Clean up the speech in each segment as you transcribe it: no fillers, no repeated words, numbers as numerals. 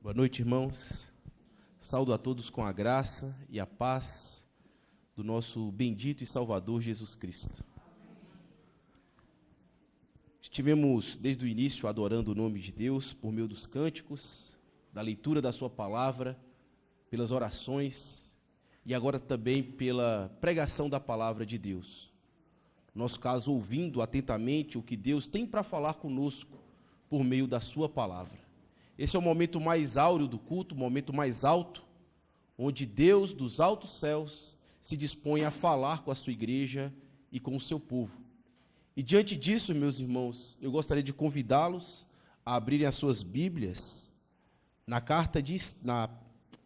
Boa noite, irmãos. Saúdo a todos com a graça e a paz do nosso bendito e Salvador Jesus Cristo. Estivemos desde o início adorando o nome de Deus por meio dos cânticos, da leitura da sua palavra, pelas orações e agora também pela pregação da palavra de Deus. No nosso caso, ouvindo atentamente o que Deus tem para falar conosco por meio da sua palavra. Esse é o momento mais áureo do culto, o momento mais alto, onde Deus dos altos céus se dispõe a falar com a sua igreja e com o seu povo. E diante disso, meus irmãos, eu gostaria de convidá-los a abrirem as suas Bíblias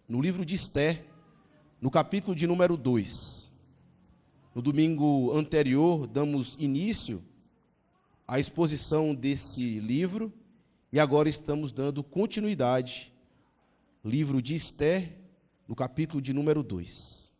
no livro de Esther, no capítulo de número 2. No domingo anterior, damos início à exposição desse livro, e agora estamos dando continuidade, livro de Esther, no capítulo de número 2.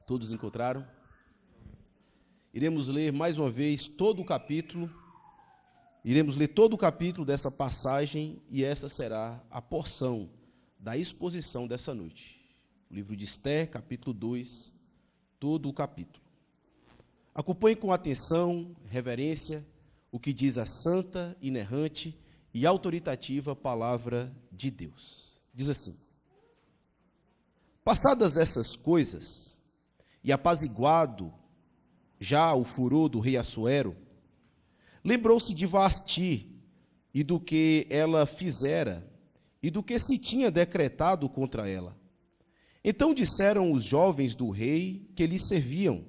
Todos encontraram? Iremos ler mais uma vez todo o capítulo. Iremos ler todo o capítulo dessa passagem e essa será a porção da exposição dessa noite. O livro de Esther, capítulo 2, todo o capítulo. Acompanhe com atenção, reverência, o que diz a santa, inerrante e autoritativa palavra de Deus. Diz assim: passadas essas coisas, e apaziguado já o furor do rei Assuero, lembrou-se de Vasti e do que ela fizera e do que se tinha decretado contra ela. Então disseram os jovens do rei que lhe serviam: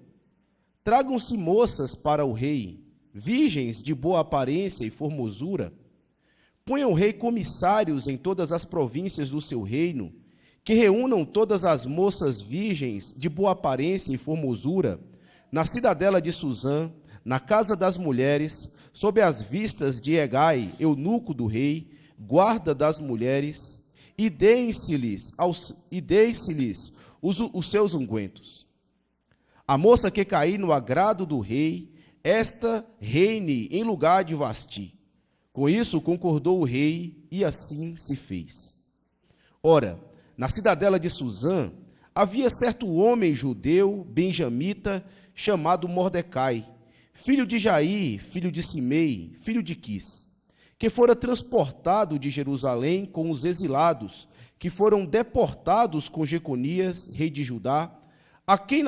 tragam-se moças para o rei, virgens de boa aparência e formosura. Ponha o rei comissários em todas as províncias do seu reino, que reúnam todas as moças virgens de boa aparência e formosura, na cidadela de Suzã, na casa das mulheres, sob as vistas de Hegai, eunuco do rei, guarda das mulheres, e deem-se-lhes os seus ungüentos. A moça que cair no agrado do rei, esta reine em lugar de Vasti. Com isso concordou o rei, e assim se fez. Ora, na cidadela de Suzã, havia certo homem judeu, benjamita, chamado Mordecai, filho de Jair, filho de Simei, filho de Quis, que fora transportado de Jerusalém com os exilados, que foram deportados com Jeconias, rei de Judá, a quem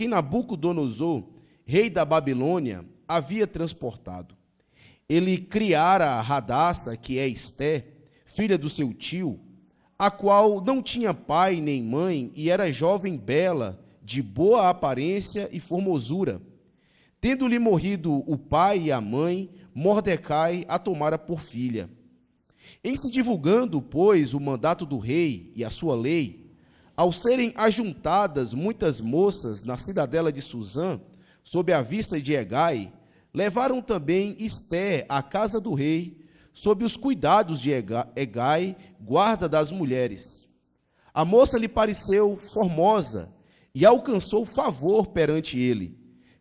Nabucodonosor, rei da Babilônia, havia transportado. Ele criara Radassa, que é Esté, filha do seu tio, a qual não tinha pai nem mãe, e era jovem bela, de boa aparência e formosura. Tendo-lhe morrido o pai e a mãe, Mordecai a tomara por filha. Em se divulgando, pois, o mandato do rei e a sua lei, ao serem ajuntadas muitas moças na cidadela de Suzã, sob a vista de Hegai, levaram também Esté à casa do rei, sob os cuidados de Hegai, guarda das mulheres. A moça lhe pareceu formosa e alcançou favor perante ele,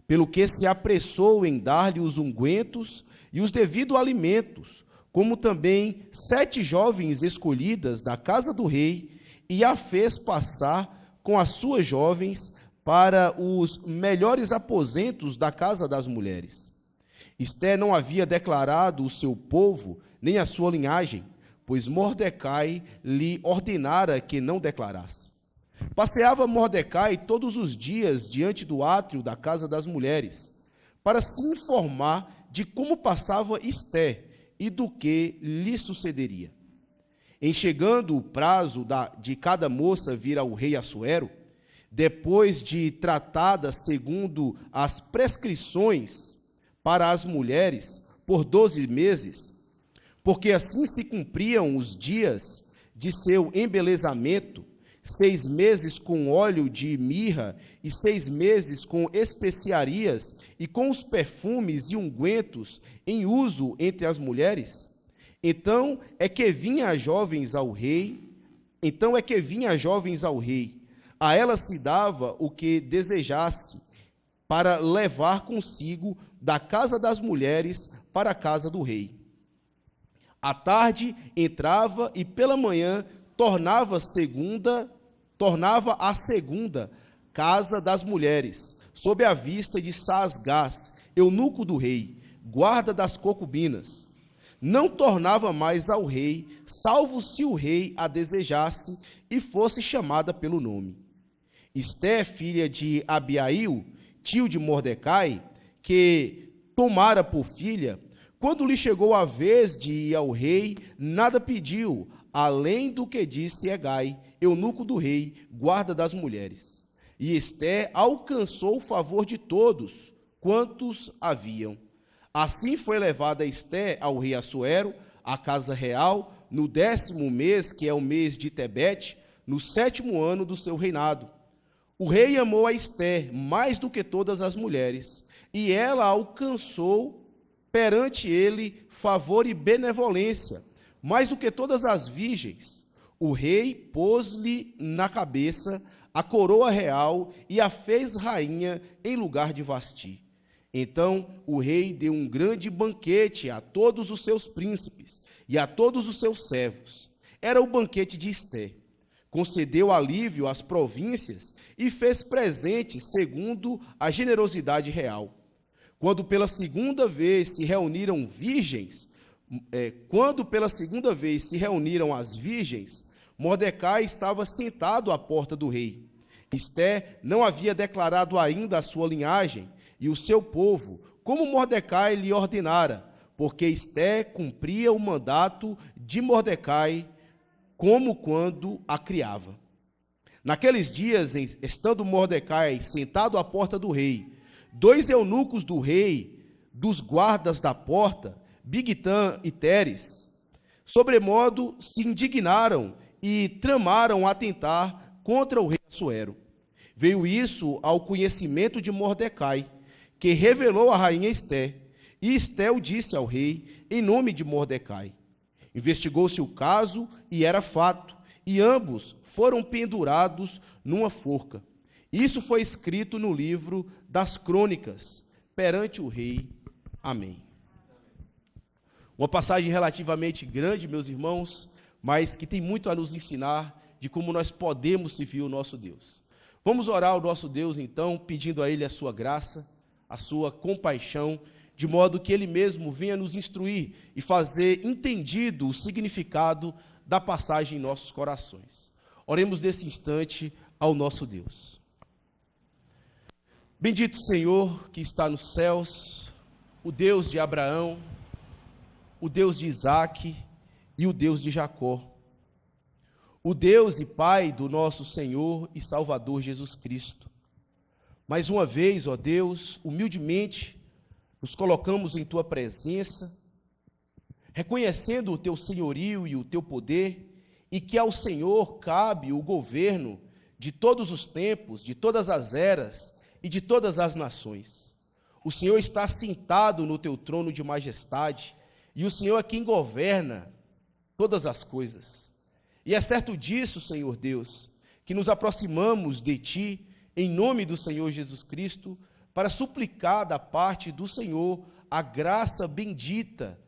pelo que se apressou em dar-lhe os ungüentos e os devidos alimentos, como também 7 jovens escolhidas da casa do rei, e a fez passar com as suas jovens para os melhores aposentos da casa das mulheres. Esté não havia declarado o seu povo, nem a sua linhagem, pois Mordecai lhe ordenara que não declarasse. Passeava Mordecai todos os dias diante do átrio da casa das mulheres, para se informar de como passava Esté e do que lhe sucederia. Em chegando o prazo de cada moça vir ao rei Assuero, depois de tratada segundo as prescrições, para as mulheres por 12 meses, porque assim se cumpriam os dias de seu embelezamento, 6 meses com óleo de mirra e 6 meses com especiarias e com os perfumes e ungüentos em uso entre as mulheres. Então é que vinha jovens ao rei, a ela se dava o que desejasse, para levar consigo da casa das mulheres para a casa do rei. À tarde entrava e pela manhã tornava a segunda casa das mulheres, sob a vista de Saasgás, eunuco do rei, guarda das concubinas. Não tornava mais ao rei, salvo se o rei a desejasse e fosse chamada pelo nome. Esté, filha de Abiail, tio de Mordecai, que tomara por filha, quando lhe chegou a vez de ir ao rei, nada pediu, além do que disse Hegai, eunuco do rei, guarda das mulheres. E Esté alcançou o favor de todos quantos haviam. Assim foi levada Esté ao rei Assuero, à casa real, no 10º mês, que é o mês de Tebete, no 7º ano do seu reinado. O rei amou a Esté mais do que todas as mulheres, e ela alcançou perante ele favor e benevolência, mais do que todas as virgens. O rei pôs-lhe na cabeça a coroa real e a fez rainha em lugar de Vasti. Então o rei deu um grande banquete a todos os seus príncipes e a todos os seus servos. Era o banquete de Esté. Concedeu alívio às províncias e fez presentes segundo a generosidade real. Quando pela segunda vez se reuniram as virgens, Mordecai estava sentado à porta do rei. Esté não havia declarado ainda a sua linhagem e o seu povo, como Mordecai lhe ordenara, porque Esté cumpria o mandato de Mordecai, como quando a criava. Naqueles dias, estando Mordecai sentado à porta do rei, 2 eunucos do rei, dos guardas da porta, Bigtã e Teres, sobremodo se indignaram e tramaram atentar contra o rei Assuero. Veio isso ao conhecimento de Mordecai, que revelou a rainha Esté, e Esté o disse ao rei em nome de Mordecai. Investigou-se o caso e era fato, e ambos foram pendurados numa forca. Isso foi escrito no livro das crônicas, perante o rei. Amém. Uma passagem relativamente grande, meus irmãos, mas que tem muito a nos ensinar de como nós podemos servir o nosso Deus. Vamos orar ao nosso Deus, então, pedindo a Ele a sua graça, a sua compaixão, de modo que Ele mesmo venha nos instruir e fazer entendido o significado da passagem em nossos corações. Oremos nesse instante ao nosso Deus. Bendito Senhor que está nos céus, o Deus de Abraão, o Deus de Isaque e o Deus de Jacó, o Deus e Pai do nosso Senhor e Salvador Jesus Cristo. Mais uma vez, ó Deus, humildemente, nos colocamos em Tua presença, reconhecendo o Teu senhorio e o Teu poder, e que ao Senhor cabe o governo de todos os tempos, de todas as eras e de todas as nações. O Senhor está sentado no Teu trono de majestade, e o Senhor é quem governa todas as coisas. E é certo disso, Senhor Deus, que nos aproximamos de Ti, em nome do Senhor Jesus Cristo, para suplicar da parte do Senhor a graça bendita,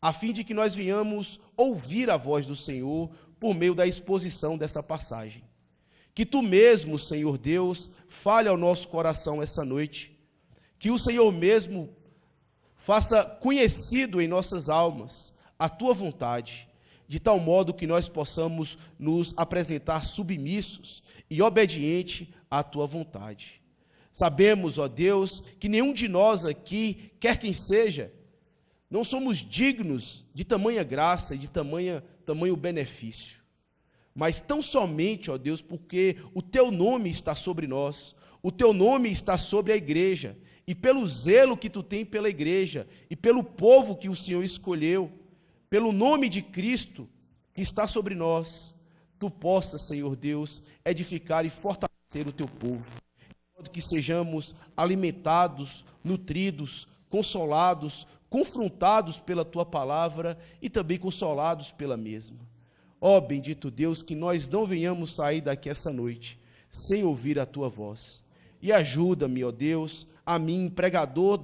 a fim de que nós venhamos ouvir a voz do Senhor por meio da exposição dessa passagem. Que Tu mesmo, Senhor Deus, fale ao nosso coração essa noite, que o Senhor mesmo faça conhecido em nossas almas a Tua vontade, de tal modo que nós possamos nos apresentar submissos e obedientes à Tua vontade. Sabemos, ó Deus, que nenhum de nós aqui, quer quem seja, não somos dignos de tamanha graça e de tamanho benefício. Mas tão somente, ó Deus, porque o Teu nome está sobre nós, o Teu nome está sobre a igreja, e pelo zelo que tu tem pela igreja, e pelo povo que o Senhor escolheu, pelo nome de Cristo que está sobre nós, tu possas, Senhor Deus, edificar e fortalecer o teu povo, de modo que sejamos alimentados, nutridos, consolados, confrontados pela tua palavra e também consolados pela mesma. Ó bendito Deus, que nós não venhamos sair daqui essa noite sem ouvir a tua voz. E ajuda-me, ó Deus, a mim, pregador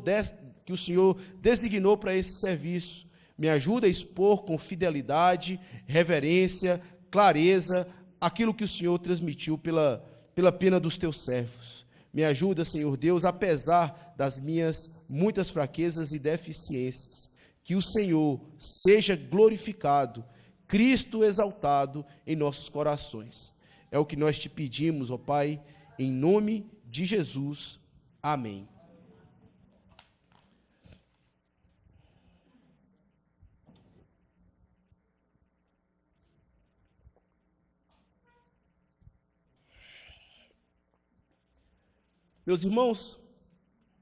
que o Senhor designou para esse serviço. Me ajuda a expor com fidelidade, reverência, clareza, aquilo que o Senhor transmitiu pela pena dos teus servos. Me ajuda, Senhor Deus, apesar das minhas muitas fraquezas e deficiências, que o Senhor seja glorificado, Cristo exaltado em nossos corações. É o que nós te pedimos, ó Pai, em nome de Jesus. Amém. Meus irmãos,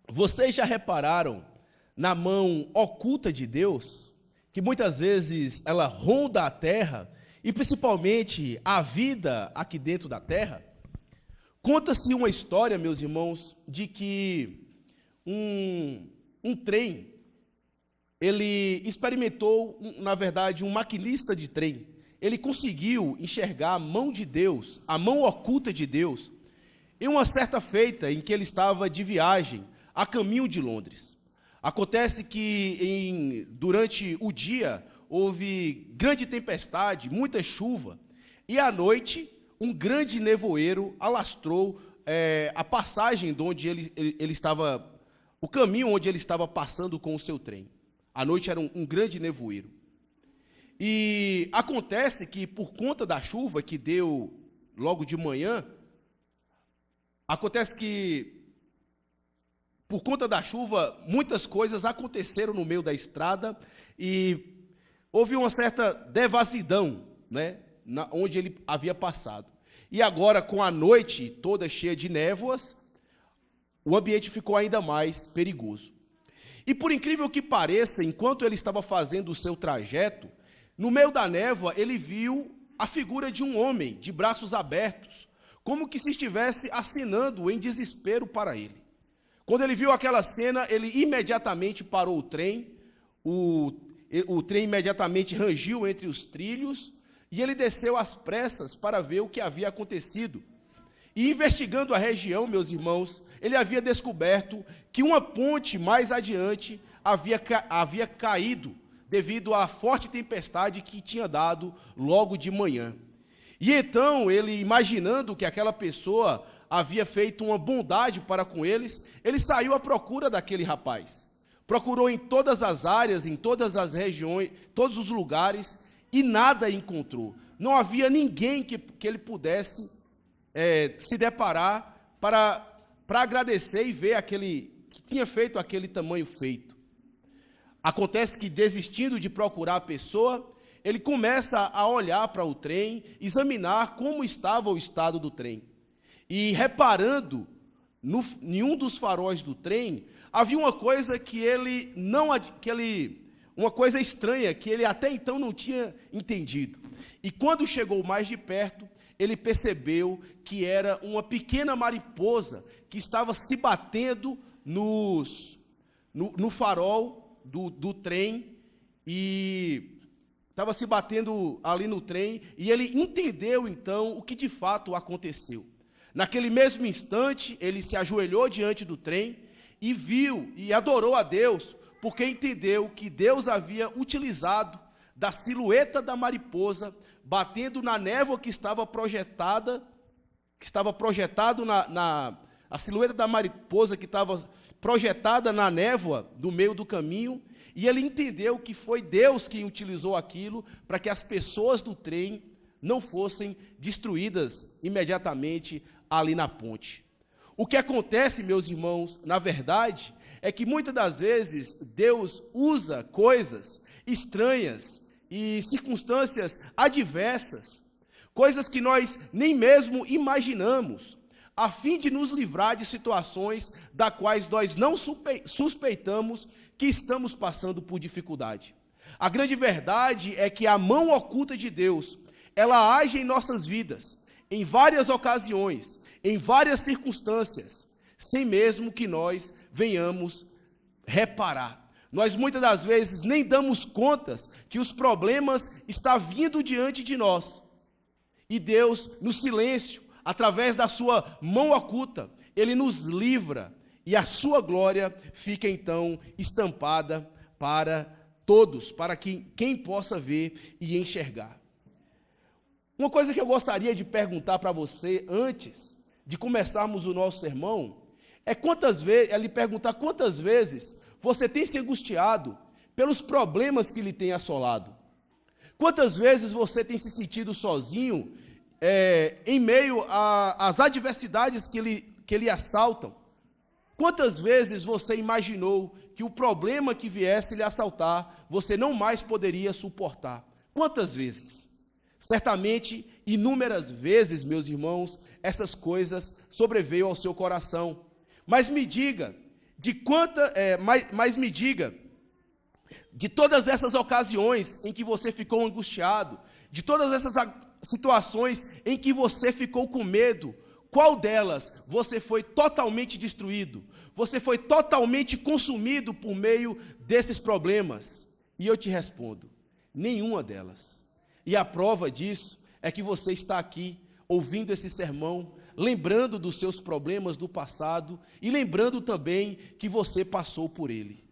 vocês já repararam na mão oculta de Deus, que muitas vezes ela ronda a terra, e principalmente a vida aqui dentro da terra? Conta-se uma história, meus irmãos, de que um trem, ele experimentou, na verdade, um maquinista de trem, ele conseguiu enxergar a mão de Deus, a mão oculta de Deus, em uma certa feita em que ele estava de viagem, a caminho de Londres. Acontece que durante o dia houve grande tempestade, muita chuva, e à noite um grande nevoeiro alastrou a passagem de onde ele estava, o caminho onde ele estava passando com o seu trem. À noite era um grande nevoeiro. E acontece que por conta da chuva que deu logo de manhã, acontece que, por conta da chuva, muitas coisas aconteceram no meio da estrada e houve uma certa devassidão, né, onde ele havia passado. E agora, com a noite toda cheia de névoas, o ambiente ficou ainda mais perigoso. E por incrível que pareça, enquanto ele estava fazendo o seu trajeto, no meio da névoa, ele viu a figura de um homem de braços abertos, como que se estivesse acenando em desespero para ele. Quando ele viu aquela cena, ele imediatamente parou o trem, o trem imediatamente rangiu entre os trilhos, e ele desceu às pressas para ver o que havia acontecido. E investigando a região, meus irmãos, ele havia descoberto que uma ponte mais adiante havia caído, devido à forte tempestade que tinha dado logo de manhã. E então, ele, imaginando que aquela pessoa havia feito uma bondade para com eles, ele saiu à procura daquele rapaz. Procurou em todas as áreas, em todas as regiões, todos os lugares, e nada encontrou. Não havia ninguém que ele pudesse se deparar para agradecer e ver aquele que tinha feito aquele tamanho feito. Acontece que, desistindo de procurar a pessoa, ele começa a olhar para o trem, examinar como estava o estado do trem. E reparando em um dos faróis do trem, havia uma coisa uma coisa estranha, que ele até então não tinha entendido. E quando chegou mais de perto, ele percebeu que era uma pequena mariposa que estava se batendo no farol do trem, e estava se batendo ali no trem, e ele entendeu, então, o que de fato aconteceu. Naquele mesmo instante, ele se ajoelhou diante do trem e viu e adorou a Deus, porque entendeu que Deus havia utilizado da silhueta da mariposa, batendo na névoa que estava projetado a silhueta da mariposa que estava projetada na névoa do meio do caminho, e ele entendeu que foi Deus quem utilizou aquilo para que as pessoas do trem não fossem destruídas imediatamente ali na ponte. O que acontece, meus irmãos, na verdade, é que muitas das vezes Deus usa coisas estranhas e circunstâncias adversas, coisas que nós nem mesmo imaginamos, a fim de nos livrar de situações das quais nós não suspeitamos que estamos passando por dificuldade. A grande verdade é que a mão oculta de Deus, ela age em nossas vidas, em várias ocasiões, em várias circunstâncias, sem mesmo que nós venhamos reparar. Nós muitas das vezes nem damos contas que os problemas estão vindo diante de nós. E Deus, no silêncio, através da sua mão oculta, Ele nos livra e a sua glória fica então estampada para todos, para quem possa ver e enxergar. Uma coisa que eu gostaria de perguntar para você antes de começarmos o nosso sermão é lhe perguntar quantas vezes você tem se angustiado pelos problemas que lhe tem assolado. Quantas vezes você tem se sentido sozinho em meio às adversidades que lhe assaltam? Quantas vezes você imaginou que o problema que viesse lhe assaltar, você não mais poderia suportar? Quantas vezes? Certamente, inúmeras vezes, meus irmãos, essas coisas sobreveio ao seu coração. Mas me diga, me diga, de todas essas ocasiões em que você ficou angustiado, de todas essas situações em que você ficou com medo, qual delas você foi totalmente destruído? Você foi totalmente consumido por meio desses problemas? E eu te respondo, nenhuma delas. E a prova disso é que você está aqui, ouvindo esse sermão, lembrando dos seus problemas do passado e lembrando também que você passou por ele.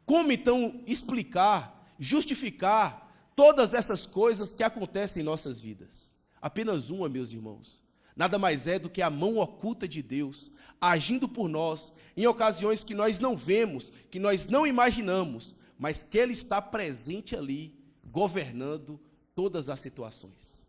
Como então explicar, justificar todas essas coisas que acontecem em nossas vidas? Apenas uma, meus irmãos. Nada mais é do que a mão oculta de Deus, agindo por nós, em ocasiões que nós não vemos, que nós não imaginamos, mas que Ele está presente ali, governando todas as situações.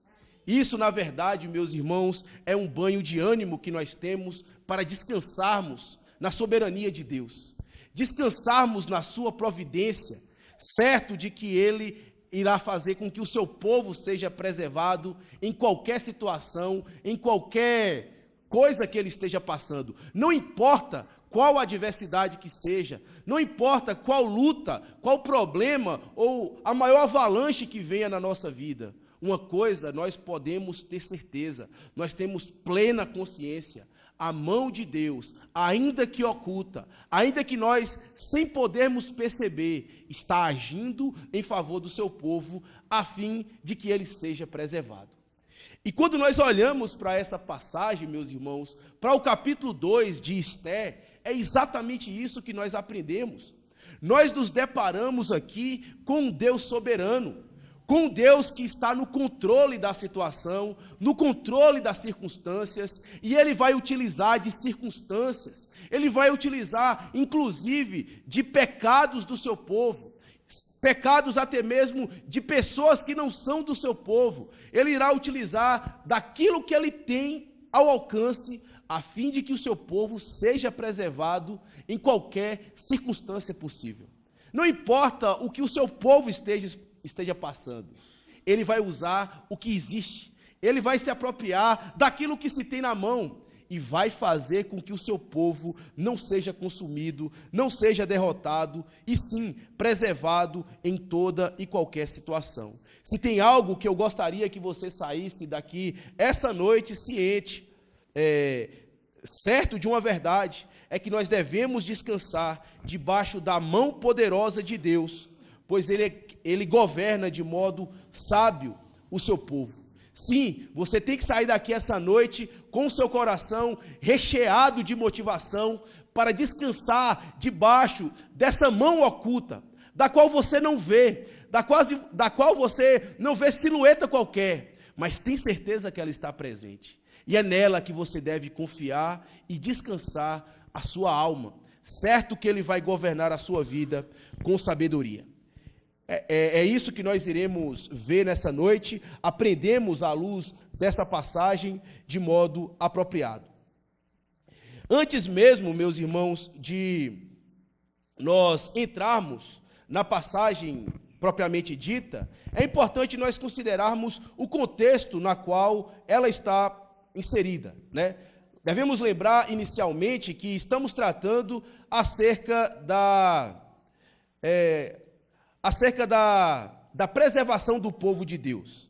Isso, na verdade, meus irmãos, é um banho de ânimo que nós temos para descansarmos na soberania de Deus, descansarmos na sua providência, certo de que Ele irá fazer com que o seu povo seja preservado em qualquer situação, em qualquer coisa que ele esteja passando. Não importa qual adversidade que seja, não importa qual luta, qual problema ou a maior avalanche que venha na nossa vida. Uma coisa nós podemos ter certeza, nós temos plena consciência. A mão de Deus, ainda que oculta, ainda que nós, sem podermos perceber, está agindo em favor do seu povo, a fim de que ele seja preservado. E quando nós olhamos para essa passagem, meus irmãos, para o capítulo 2 de Esther, é exatamente isso que nós aprendemos. Nós nos deparamos aqui com um Deus soberano, com um Deus que está no controle da situação, no controle das circunstâncias, e Ele vai utilizar de circunstâncias, Ele vai utilizar, inclusive, de pecados do seu povo, pecados até mesmo de pessoas que não são do seu povo. Ele irá utilizar daquilo que Ele tem ao alcance, a fim de que o seu povo seja preservado em qualquer circunstância possível. Não importa o que o seu povo esteja passando, ele vai usar o que existe, ele vai se apropriar daquilo que se tem na mão e vai fazer com que o seu povo não seja consumido, não seja derrotado, e sim preservado em toda e qualquer situação. Se tem algo que eu gostaria que você saísse daqui essa noite ciente, certo de uma verdade, é que nós devemos descansar debaixo da mão poderosa de Deus, pois ele governa de modo sábio o seu povo. Sim, você tem que sair daqui essa noite com o seu coração recheado de motivação para descansar debaixo dessa mão oculta, da qual você não vê, da qual você não vê silhueta qualquer, mas tem certeza que ela está presente. E é nela que você deve confiar e descansar a sua alma, certo que Ele vai governar a sua vida com sabedoria. É isso que nós iremos ver nessa noite, aprendemos à luz dessa passagem de modo apropriado. Antes mesmo, meus irmãos, de nós entrarmos na passagem propriamente dita, é importante nós considerarmos o contexto na qual ela está inserida, né? devemos lembrar inicialmente que estamos tratando acerca da preservação do povo de Deus.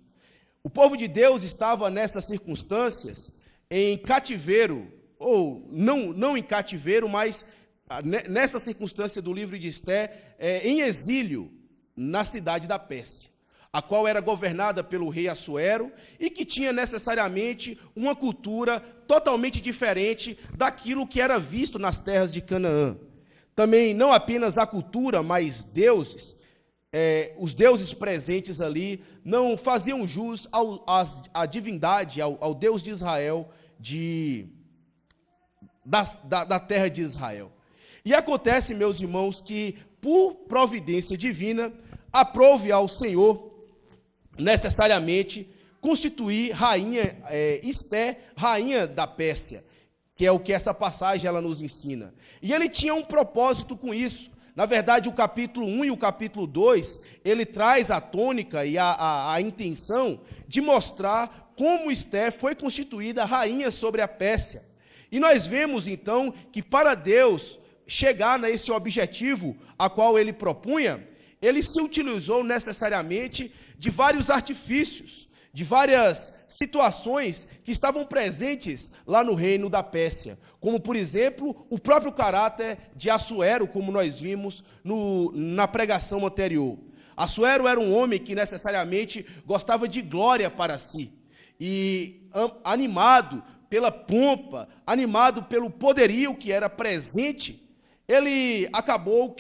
O povo de Deus estava nessas circunstâncias em cativeiro, ou não em cativeiro, mas nessa circunstância do livro de Esté, em exílio na cidade da Pérsia, a qual era governada pelo rei Assuero e que tinha necessariamente uma cultura totalmente diferente daquilo que era visto nas terras de Canaã. Também não apenas a cultura, mas deuses, os deuses presentes ali não faziam jus à divindade, ao Deus de Israel, da terra de Israel. E acontece, meus irmãos, que por providência divina, aprove ao Senhor necessariamente constituir rainha Esté, rainha da Pérsia, que é o que essa passagem ela nos ensina. E ele tinha um propósito com isso. Na verdade, o capítulo 1 e o capítulo 2, ele traz a tônica e a intenção de mostrar como Esté foi constituída rainha sobre a Pérsia. E nós vemos, então, que para Deus chegar nesse objetivo a qual ele propunha, ele se utilizou necessariamente de vários artifícios, de várias situações que estavam presentes lá no reino da Pérsia, como, por exemplo, o próprio caráter de Assuero, como nós vimos na pregação anterior. Assuero era um homem que necessariamente gostava de glória para si, e animado pela pompa, animado pelo poderio que era presente, ele acabou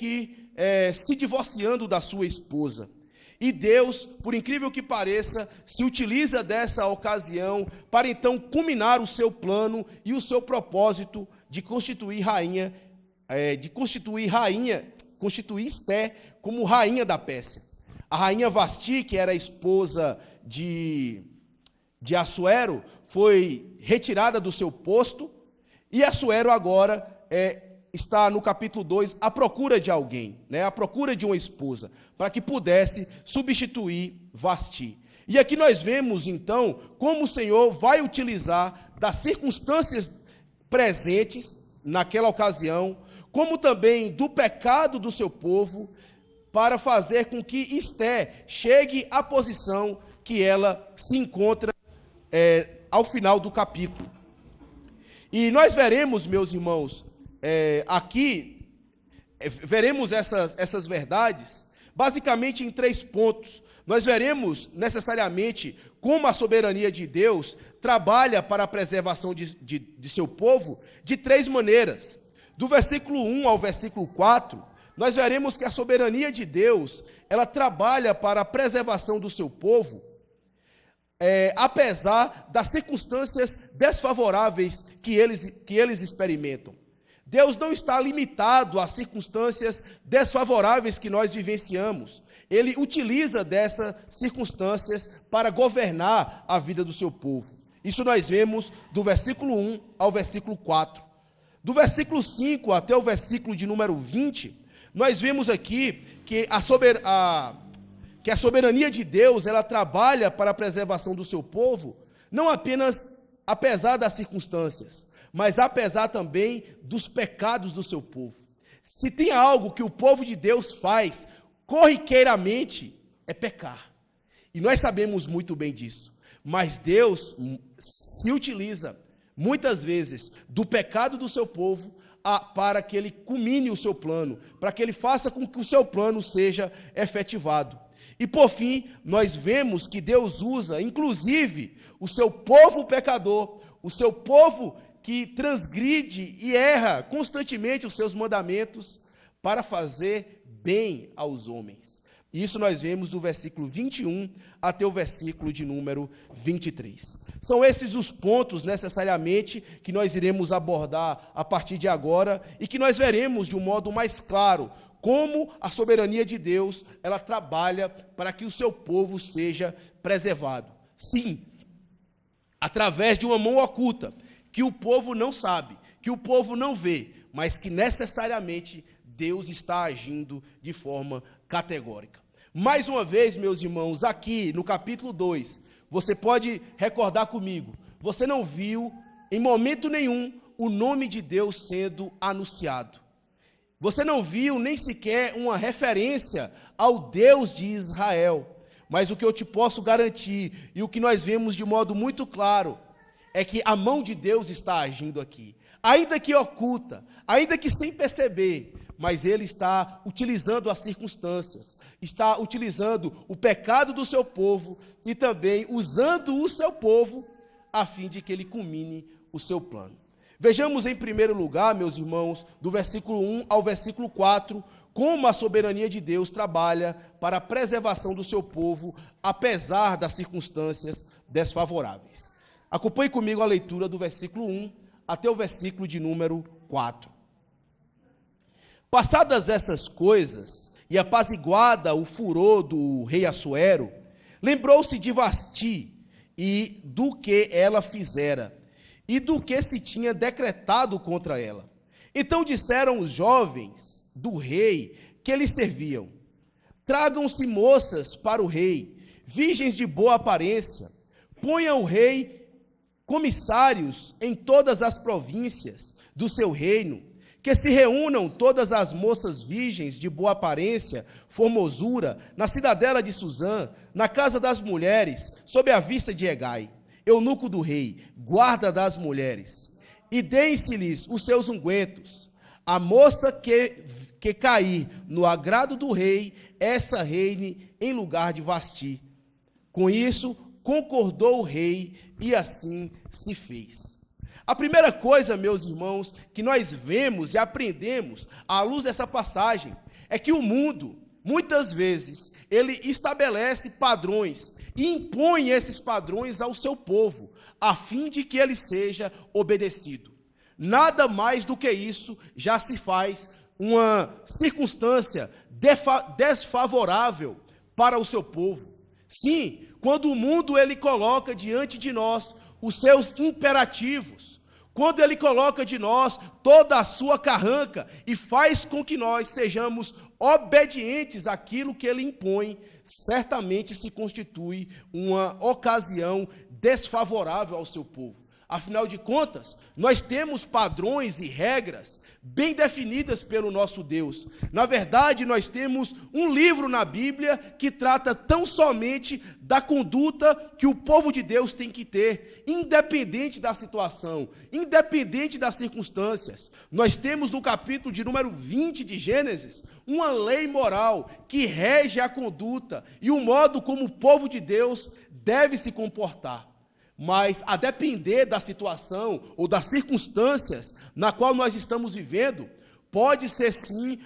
se divorciando da sua esposa. E Deus, por incrível que pareça, se utiliza dessa ocasião para então culminar o seu plano e o seu propósito de constituir constituir Esté como rainha da Pérsia. A rainha Vasti, que era esposa de Assuero, foi retirada do seu posto, e Assuero agora está no capítulo 2 à procura de alguém, à procura de uma esposa, para que pudesse substituir Vasti. E aqui nós vemos, então, como o Senhor vai utilizar das circunstâncias presentes naquela ocasião, como também do pecado do seu povo, para fazer com que Esté chegue à posição que ela se encontra ao final do capítulo. E nós veremos, meus irmãos, aqui, veremos essas verdades, basicamente em 3 pontos. Nós veremos, necessariamente, como a soberania de Deus trabalha para a preservação de seu povo de 3 maneiras. Do versículo 1 ao versículo 4, nós veremos que a soberania de Deus, ela trabalha para a preservação do seu povo, apesar das circunstâncias desfavoráveis que eles experimentam. Deus não está limitado às circunstâncias desfavoráveis que nós vivenciamos. Ele utiliza dessas circunstâncias para governar a vida do seu povo. Isso nós vemos do versículo 1 ao versículo 4. Do versículo 5 até o versículo de número 20, nós vemos aqui que a soberania de Deus, ela trabalha para a preservação do seu povo, não apenas apesar das circunstâncias, mas apesar também dos pecados do seu povo. Se tem algo que o povo de Deus faz corriqueiramente, é pecar. E nós sabemos muito bem disso. Mas Deus se utiliza, muitas vezes, do pecado do seu povo para que ele culmine o seu plano, para que ele faça com que o seu plano seja efetivado. E, por fim, nós vemos que Deus usa, inclusive, o seu povo pecador, o seu povo que transgride e erra constantemente os seus mandamentos, para fazer bem aos homens. Isso nós vemos do versículo 21 até o versículo de número 23. São esses os pontos, necessariamente, que nós iremos abordar a partir de agora e que nós veremos de um modo mais claro como a soberania de Deus, ela trabalha para que o seu povo seja preservado. Sim, através de uma mão oculta, que o povo não sabe, que o povo não vê, mas que necessariamente Deus está agindo de forma categórica. Mais uma vez, meus irmãos, aqui no capítulo 2, você pode recordar comigo, você não viu em momento nenhum, o nome de Deus sendo anunciado. Você não viu nem sequer uma referência ao Deus de Israel. Mas o que eu te posso garantir, e o que nós vemos de modo muito claro, é que a mão de Deus está agindo aqui. Ainda que oculta, ainda que sem perceber, mas Ele está utilizando as circunstâncias, está utilizando o pecado do seu povo e também usando o seu povo a fim de que Ele culmine o seu plano. Vejamos em primeiro lugar, meus irmãos, do versículo 1 ao versículo 4, como a soberania de Deus trabalha para a preservação do seu povo, apesar das circunstâncias desfavoráveis. Acompanhe comigo a leitura do versículo 1 até o versículo de número 4. Passadas essas coisas, e apaziguada o furor do rei Assuero, lembrou-se de Vasti e do que ela fizera, e do que se tinha decretado contra ela. Então disseram os jovens do rei que lhe serviam: tragam-se moças para o rei, virgens de boa aparência, ponha o rei comissários em todas as províncias do seu reino, que se reúnam todas as moças virgens de boa aparência, formosura, na cidadela de Suzã, na casa das mulheres, sob a vista de Hegai, eunuco do rei, guarda das mulheres, e deem-se-lhes os seus ungüentos. A moça que cair no agrado do rei, essa reine em lugar de Vasti. Com isso, concordou o rei, e assim se fez. A primeira coisa, meus irmãos, que nós vemos e aprendemos à luz dessa passagem, é que o mundo, muitas vezes, ele estabelece padrões e impõe esses padrões ao seu povo, a fim de que ele seja obedecido. Nada mais do que isso já se faz uma circunstância desfavorável para o seu povo. Sim, quando o mundo ele coloca diante de nós os seus imperativos, quando ele coloca de nós toda a sua carranca e faz com que nós sejamos obedientes àquilo que ele impõe, certamente se constitui uma ocasião desfavorável ao seu povo. Afinal de contas, nós temos padrões e regras bem definidas pelo nosso Deus. Na verdade, nós temos um livro na Bíblia que trata tão somente da conduta que o povo de Deus tem que ter, independente da situação, independente das circunstâncias. Nós temos no capítulo de número 20 de Gênesis, uma lei moral que rege a conduta e o modo como o povo de Deus deve se comportar. Mas, a depender da situação ou das circunstâncias na qual nós estamos vivendo, pode ser sim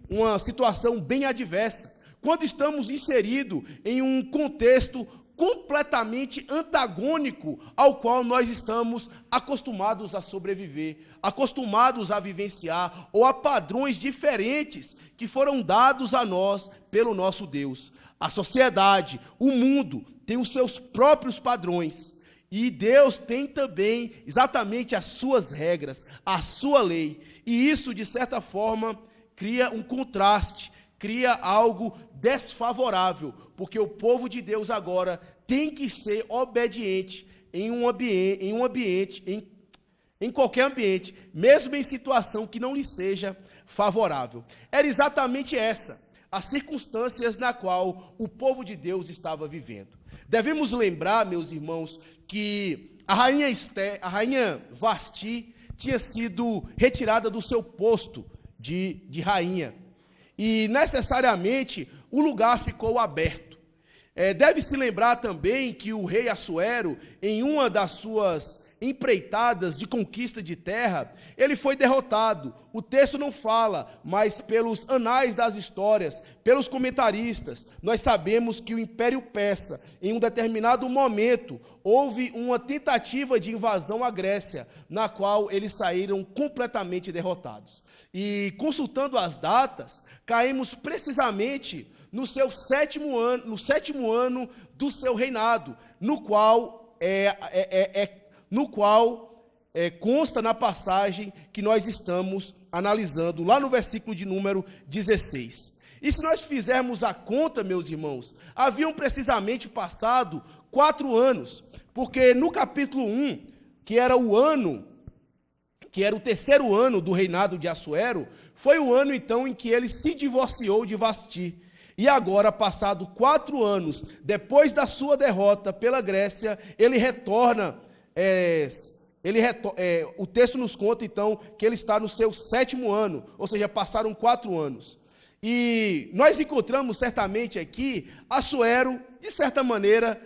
uma situação bem adversa. Quando estamos inseridos em um contexto completamente antagônico ao qual nós estamos acostumados a sobreviver, acostumados a vivenciar, ou a padrões diferentes que foram dados a nós pelo nosso Deus. A sociedade, o mundo, tem os seus próprios padrões, e Deus tem também exatamente as suas regras, a sua lei, e isso de certa forma cria um contraste, cria algo desfavorável, porque o povo de Deus agora tem que ser obediente em qualquer ambiente, mesmo em situação que não lhe seja favorável. Era exatamente essa as circunstâncias na qual o povo de Deus estava vivendo. Devemos lembrar, meus irmãos, que a rainha Vasti tinha sido retirada do seu posto de rainha, e necessariamente o lugar ficou aberto. Deve-se lembrar também que o rei Assuero, em uma das suas empreitadas de conquista de terra, ele foi derrotado. O texto não fala, mas pelos anais das histórias, pelos comentaristas, nós sabemos que o Império Persa, em um determinado momento, houve uma tentativa de invasão à Grécia, na qual eles saíram completamente derrotados. E consultando as datas, caímos precisamente no sétimo ano do seu reinado, no qual consta na passagem que nós estamos analisando, lá no versículo de número 16. E se nós fizermos a conta, meus irmãos, haviam precisamente passado 4 anos, porque no capítulo 1, que era o terceiro ano do reinado de Assuero, foi o ano então em que ele se divorciou de Vasti. E agora, passado 4 anos, depois da sua derrota pela Grécia, ele retorna. O texto nos conta então que ele está no seu 7º ano, ou seja, passaram 4 anos. E nós encontramos certamente aqui Assuero, de certa maneira,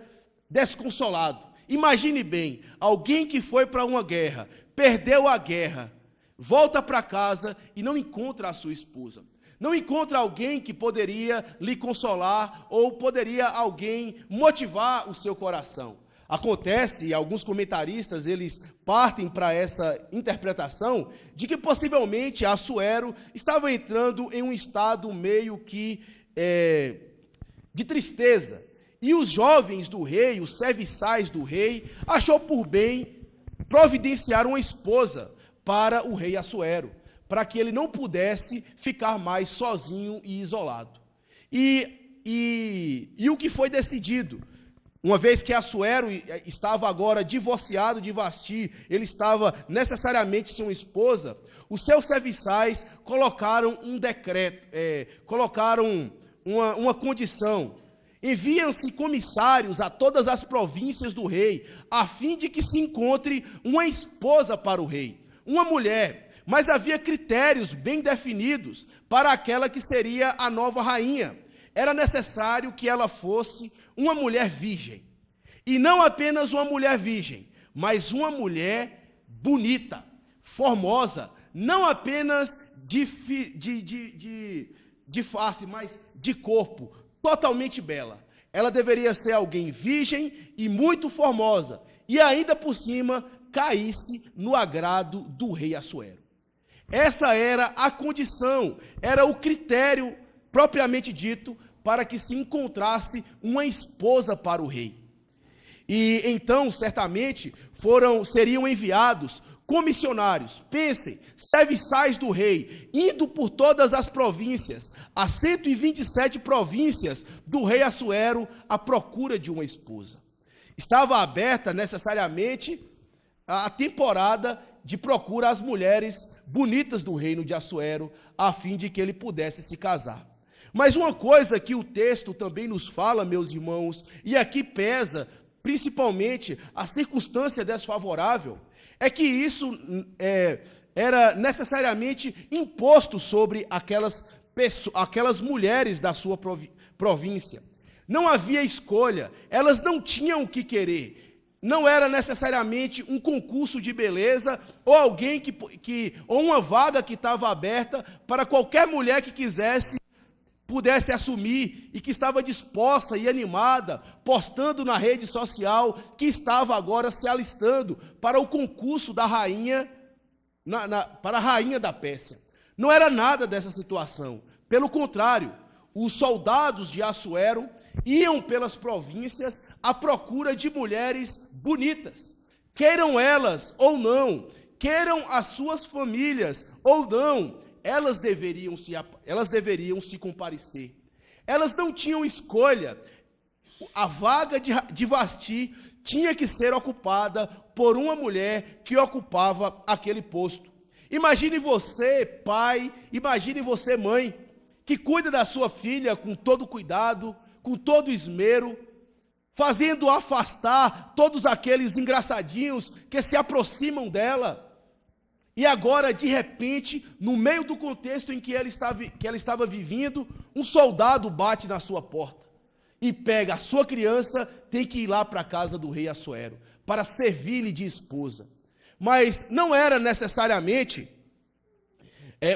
desconsolado. Imagine bem, alguém que foi para uma guerra, perdeu a guerra, volta para casa e não encontra a sua esposa. Não encontra alguém que poderia lhe consolar ou poderia alguém motivar o seu coração. Acontece, e alguns comentaristas eles partem para essa interpretação, de que possivelmente Assuero estava entrando em um estado meio que de tristeza. E os jovens do rei, os serviçais do rei, achou por bem providenciar uma esposa para o rei Assuero, para que ele não pudesse ficar mais sozinho e isolado. E o que foi decidido? Uma vez que Assuero estava agora divorciado de Vasti, ele estava necessariamente sem uma esposa, os seus serviçais colocaram um decreto, colocaram uma condição. Enviam-se comissários a todas as províncias do rei, a fim de que se encontre uma esposa para o rei, uma mulher. Mas havia critérios bem definidos para aquela que seria a nova rainha. Era necessário que ela fosse uma mulher virgem. E não apenas uma mulher virgem, mas uma mulher bonita, formosa, não apenas de face, mas de corpo, totalmente bela. Ela deveria ser alguém virgem e muito formosa, e ainda por cima caísse no agrado do rei Assuero. Essa era a condição, era o critério propriamente dito para que se encontrasse uma esposa para o rei. E então, certamente, seriam enviados comissionários, pensem, serviçais do rei, indo por todas as províncias, as 127 províncias do rei Assuero, à procura de uma esposa. Estava aberta necessariamente a temporada de procura às mulheres bonitas do reino de Assuero, a fim de que ele pudesse se casar. Mas uma coisa que o texto também nos fala, meus irmãos, e aqui pesa principalmente a circunstância desfavorável, é que isso era necessariamente imposto sobre aquelas mulheres da sua província. Não havia escolha, elas não tinham o que querer. Não era necessariamente um concurso de beleza ou alguém ou uma vaga que estava aberta para qualquer mulher que pudesse assumir e que estava disposta e animada, postando na rede social que estava agora se alistando para o concurso da rainha, para a rainha da Pérsia. Não era nada dessa situação. Pelo contrário, os soldados de Assuero iam pelas províncias à procura de mulheres bonitas, queiram elas ou não, queiram as suas famílias ou não, elas deveriam se comparecer. Elas não tinham escolha. A vaga de Vasti tinha que ser ocupada por uma mulher que ocupava aquele posto. Imagine você, pai, imagine você, mãe, que cuida da sua filha com todo cuidado, com todo esmero, fazendo afastar todos aqueles engraçadinhos que se aproximam dela. E agora, de repente, no meio do contexto em que ela estava vivendo, um soldado bate na sua porta e pega a sua criança, tem que ir lá para a casa do rei Assuero, para servir-lhe de esposa. Mas não era necessariamente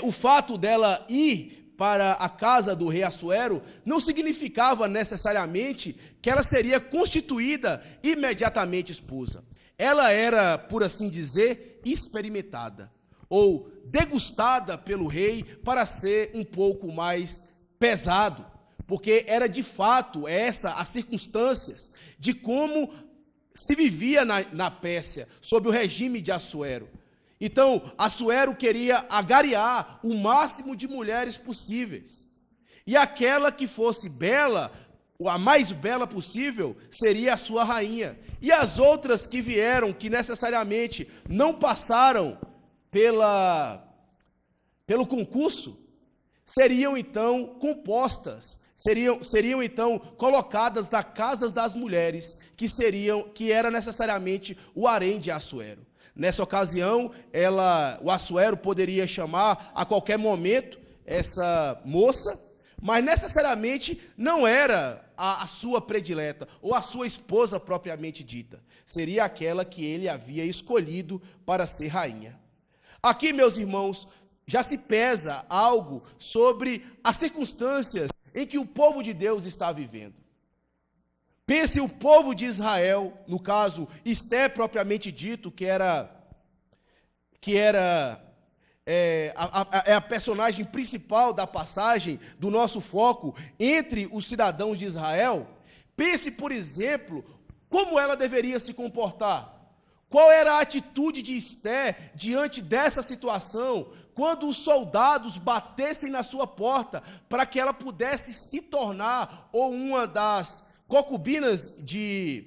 o fato dela ir para a casa do rei Assuero, não significava necessariamente que ela seria constituída imediatamente esposa. Ela era, por assim dizer, experimentada ou degustada pelo rei para ser um pouco mais pesado, porque era de fato as circunstâncias de como se vivia na Pérsia, sob o regime de Assuero. Então, Assuero queria agariar o máximo de mulheres possíveis. E aquela que fosse bela, a mais bela possível, seria a sua rainha. E as outras que vieram, que necessariamente não passaram pelo concurso, seriam então compostas, seriam então colocadas na casa das mulheres, que era necessariamente o harém de Assuero. Nessa ocasião, o Assuero poderia chamar a qualquer momento essa moça, mas necessariamente não era a sua predileta, ou a sua esposa propriamente dita. Seria aquela que ele havia escolhido para ser rainha. Aqui, meus irmãos, já se pesa algo sobre as circunstâncias em que o povo de Deus está vivendo. Pense o povo de Israel, no caso, Esté propriamente dito, que era a personagem principal da passagem, do nosso foco, entre os cidadãos de Israel. Pense, por exemplo, como ela deveria se comportar. Qual era a atitude de Esté diante dessa situação, quando os soldados batessem na sua porta para que ela pudesse se tornar ou uma das concubinas de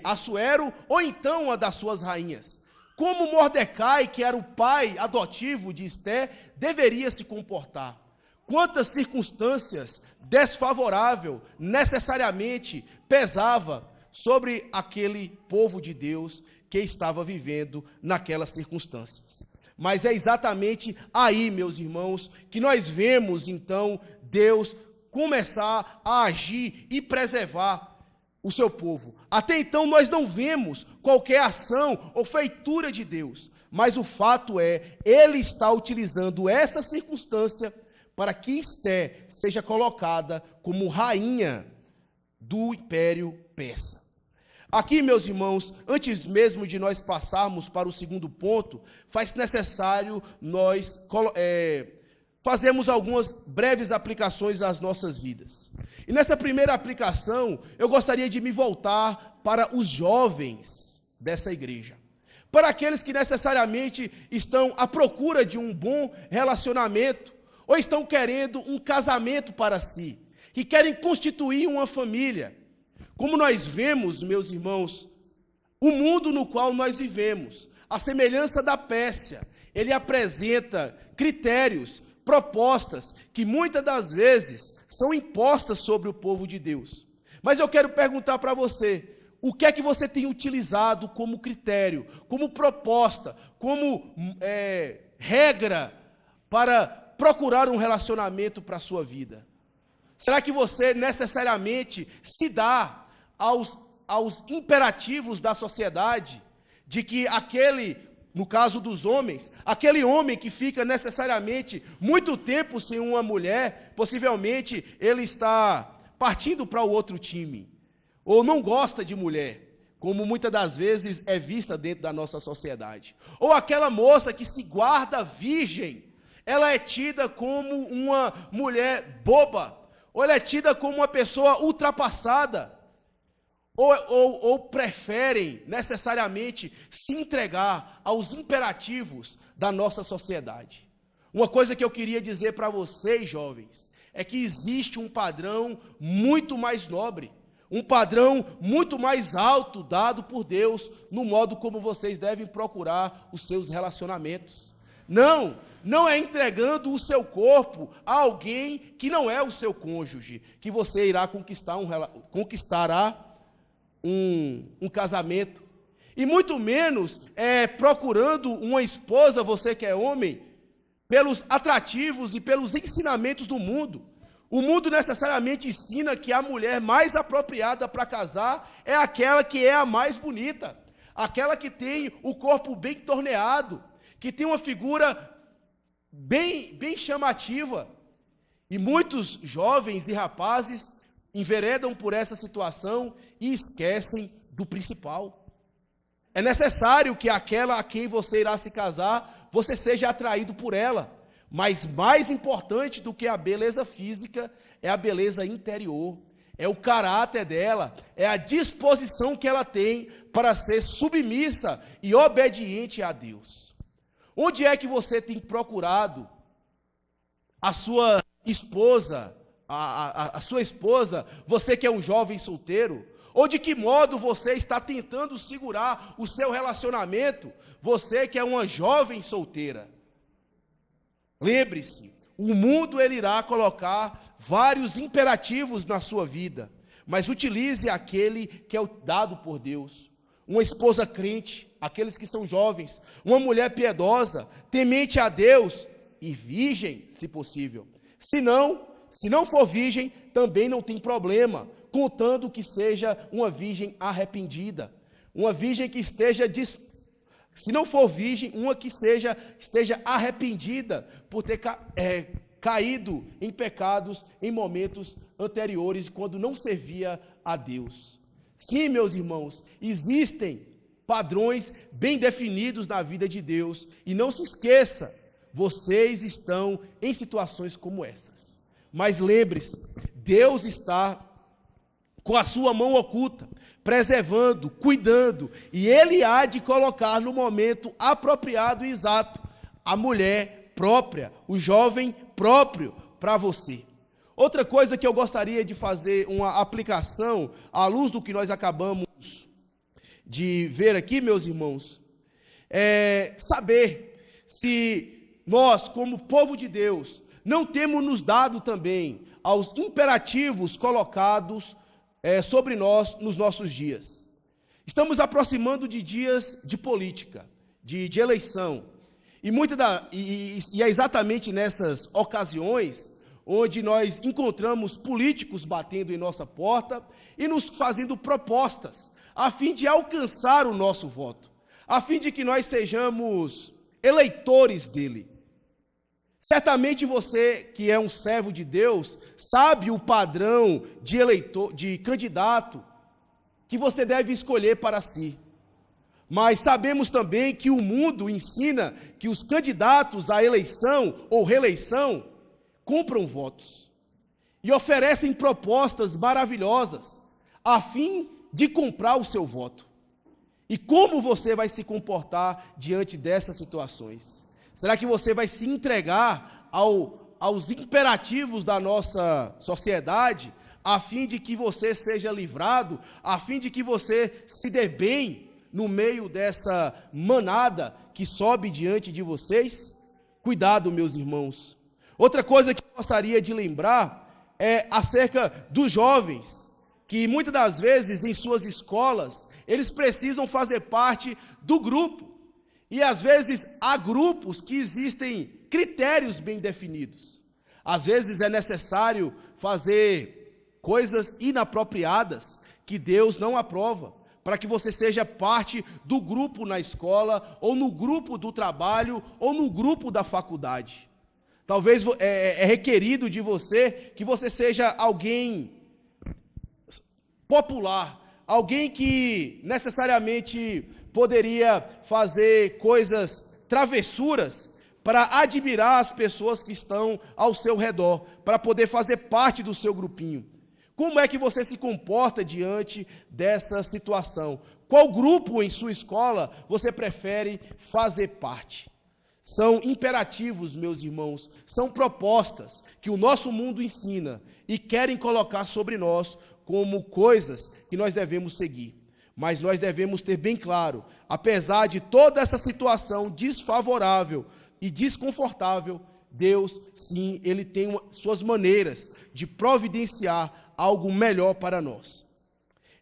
Assuero, ou então uma das suas rainhas? Como Mordecai, que era o pai adotivo de Esté, deveria se comportar? Quantas circunstâncias desfavoráveis necessariamente pesava sobre aquele povo de Deus que estava vivendo naquelas circunstâncias. Mas é exatamente aí, meus irmãos, que nós vemos, então, Deus começar a agir e preservar o seu povo. Até então, nós não vemos qualquer ação ou feitura de Deus, mas o fato é, ele está utilizando essa circunstância para que Esté seja colocada como rainha do Império Persa. Aqui, meus irmãos, antes mesmo de nós passarmos para o segundo ponto, faz necessário nós fazermos algumas breves aplicações às nossas vidas. E nessa primeira aplicação, eu gostaria de me voltar para os jovens dessa igreja. Para aqueles que necessariamente estão à procura de um bom relacionamento, ou estão querendo um casamento para si, que querem constituir uma família. Como nós vemos, meus irmãos, o mundo no qual nós vivemos, a semelhança da Pérsia, ele apresenta critérios, propostas, que muitas das vezes são impostas sobre o povo de Deus. Mas eu quero perguntar para você, o que é que você tem utilizado como critério, como proposta, como regra para procurar um relacionamento para a sua vida? Será que você necessariamente se dá aos imperativos da sociedade, de que no caso dos homens, aquele homem que fica necessariamente muito tempo sem uma mulher, possivelmente ele está partindo para o outro time, ou não gosta de mulher, como muitas das vezes é vista dentro da nossa sociedade. Ou aquela moça que se guarda virgem, ela é tida como uma mulher boba, ou ela é tida como uma pessoa ultrapassada, ou preferem necessariamente se entregar aos imperativos da nossa sociedade. Uma coisa que eu queria dizer para vocês, jovens, é que existe um padrão muito mais nobre, um padrão muito mais alto dado por Deus no modo como vocês devem procurar os seus relacionamentos. Não é entregando o seu corpo a alguém que não é o seu cônjuge, que você irá conquistará um casamento. E muito menos procurando uma esposa, você que é homem, pelos atrativos e pelos ensinamentos do mundo. O mundo necessariamente ensina que a mulher mais apropriada para casar é aquela que é a mais bonita, aquela que tem o corpo bem torneado, que tem uma figura bem chamativa. E muitos jovens e rapazes enveredam por essa situação e esquecem do principal. É necessário que aquela a quem você irá se casar, você seja atraído por ela. Mas mais importante do que a beleza física é a beleza interior, é o caráter dela, é a disposição que ela tem para ser submissa e obediente a Deus. Onde é que você tem procurado a sua esposa, a sua esposa, você que é um jovem solteiro, ou de que modo você está tentando segurar o seu relacionamento, você que é uma jovem solteira. Lembre-se, o mundo ele irá colocar vários imperativos na sua vida, mas utilize aquele que é dado por Deus. Uma esposa crente, aqueles que são jovens, uma mulher piedosa, temente a Deus e virgem, se possível. Se não for virgem, também não tem problema, contando que seja uma virgem arrependida, uma virgem que esteja se não for virgem, uma que esteja arrependida por ter caído em pecados em momentos anteriores, quando não servia a Deus. Sim, meus irmãos, existem padrões bem definidos na vida de Deus, e não se esqueça, vocês estão em situações como essas. Mas lembre-se, Deus está com a sua mão oculta, preservando, cuidando, e Ele há de colocar no momento apropriado e exato a mulher própria, o jovem próprio para você. Outra coisa que eu gostaria de fazer uma aplicação à luz do que nós acabamos de ver aqui, meus irmãos, é saber se nós, como povo de Deus, não temos nos dado também aos imperativos colocados sobre nós nos nossos dias. Estamos aproximando de dias de política, de eleição, e é exatamente nessas ocasiões onde nós encontramos políticos batendo em nossa porta e nos fazendo propostas, a fim de alcançar o nosso voto, a fim de que nós sejamos eleitores dele. Certamente você, que é um servo de Deus, sabe o padrão de eleitor, de candidato que você deve escolher para si. Mas sabemos também que o mundo ensina que os candidatos à eleição ou reeleição compram votos e oferecem propostas maravilhosas a fim de comprar o seu voto. E como você vai se comportar diante dessas situações? Será que você vai se entregar aos imperativos da nossa sociedade, a fim de que você seja livrado, a fim de que você se dê bem no meio dessa manada que sobe diante de vocês? Cuidado, meus irmãos. Outra coisa que eu gostaria de lembrar é acerca dos jovens, que muitas das vezes em suas escolas, eles precisam fazer parte do grupo. E às vezes há grupos que existem critérios bem definidos. Às vezes é necessário fazer coisas inapropriadas que Deus não aprova, para que você seja parte do grupo na escola, ou no grupo do trabalho, ou no grupo da faculdade. Talvez é requerido de você que você seja alguém popular, alguém que necessariamente poderia fazer coisas, travessuras, para admirar as pessoas que estão ao seu redor, para poder fazer parte do seu grupinho. Como é que você se comporta diante dessa situação? Qual grupo em sua escola você prefere fazer parte? São imperativos, meus irmãos, são propostas que o nosso mundo ensina e querem colocar sobre nós como coisas que nós devemos seguir. Mas nós devemos ter bem claro, apesar de toda essa situação desfavorável e desconfortável, Deus, sim, Ele tem suas maneiras de providenciar algo melhor para nós.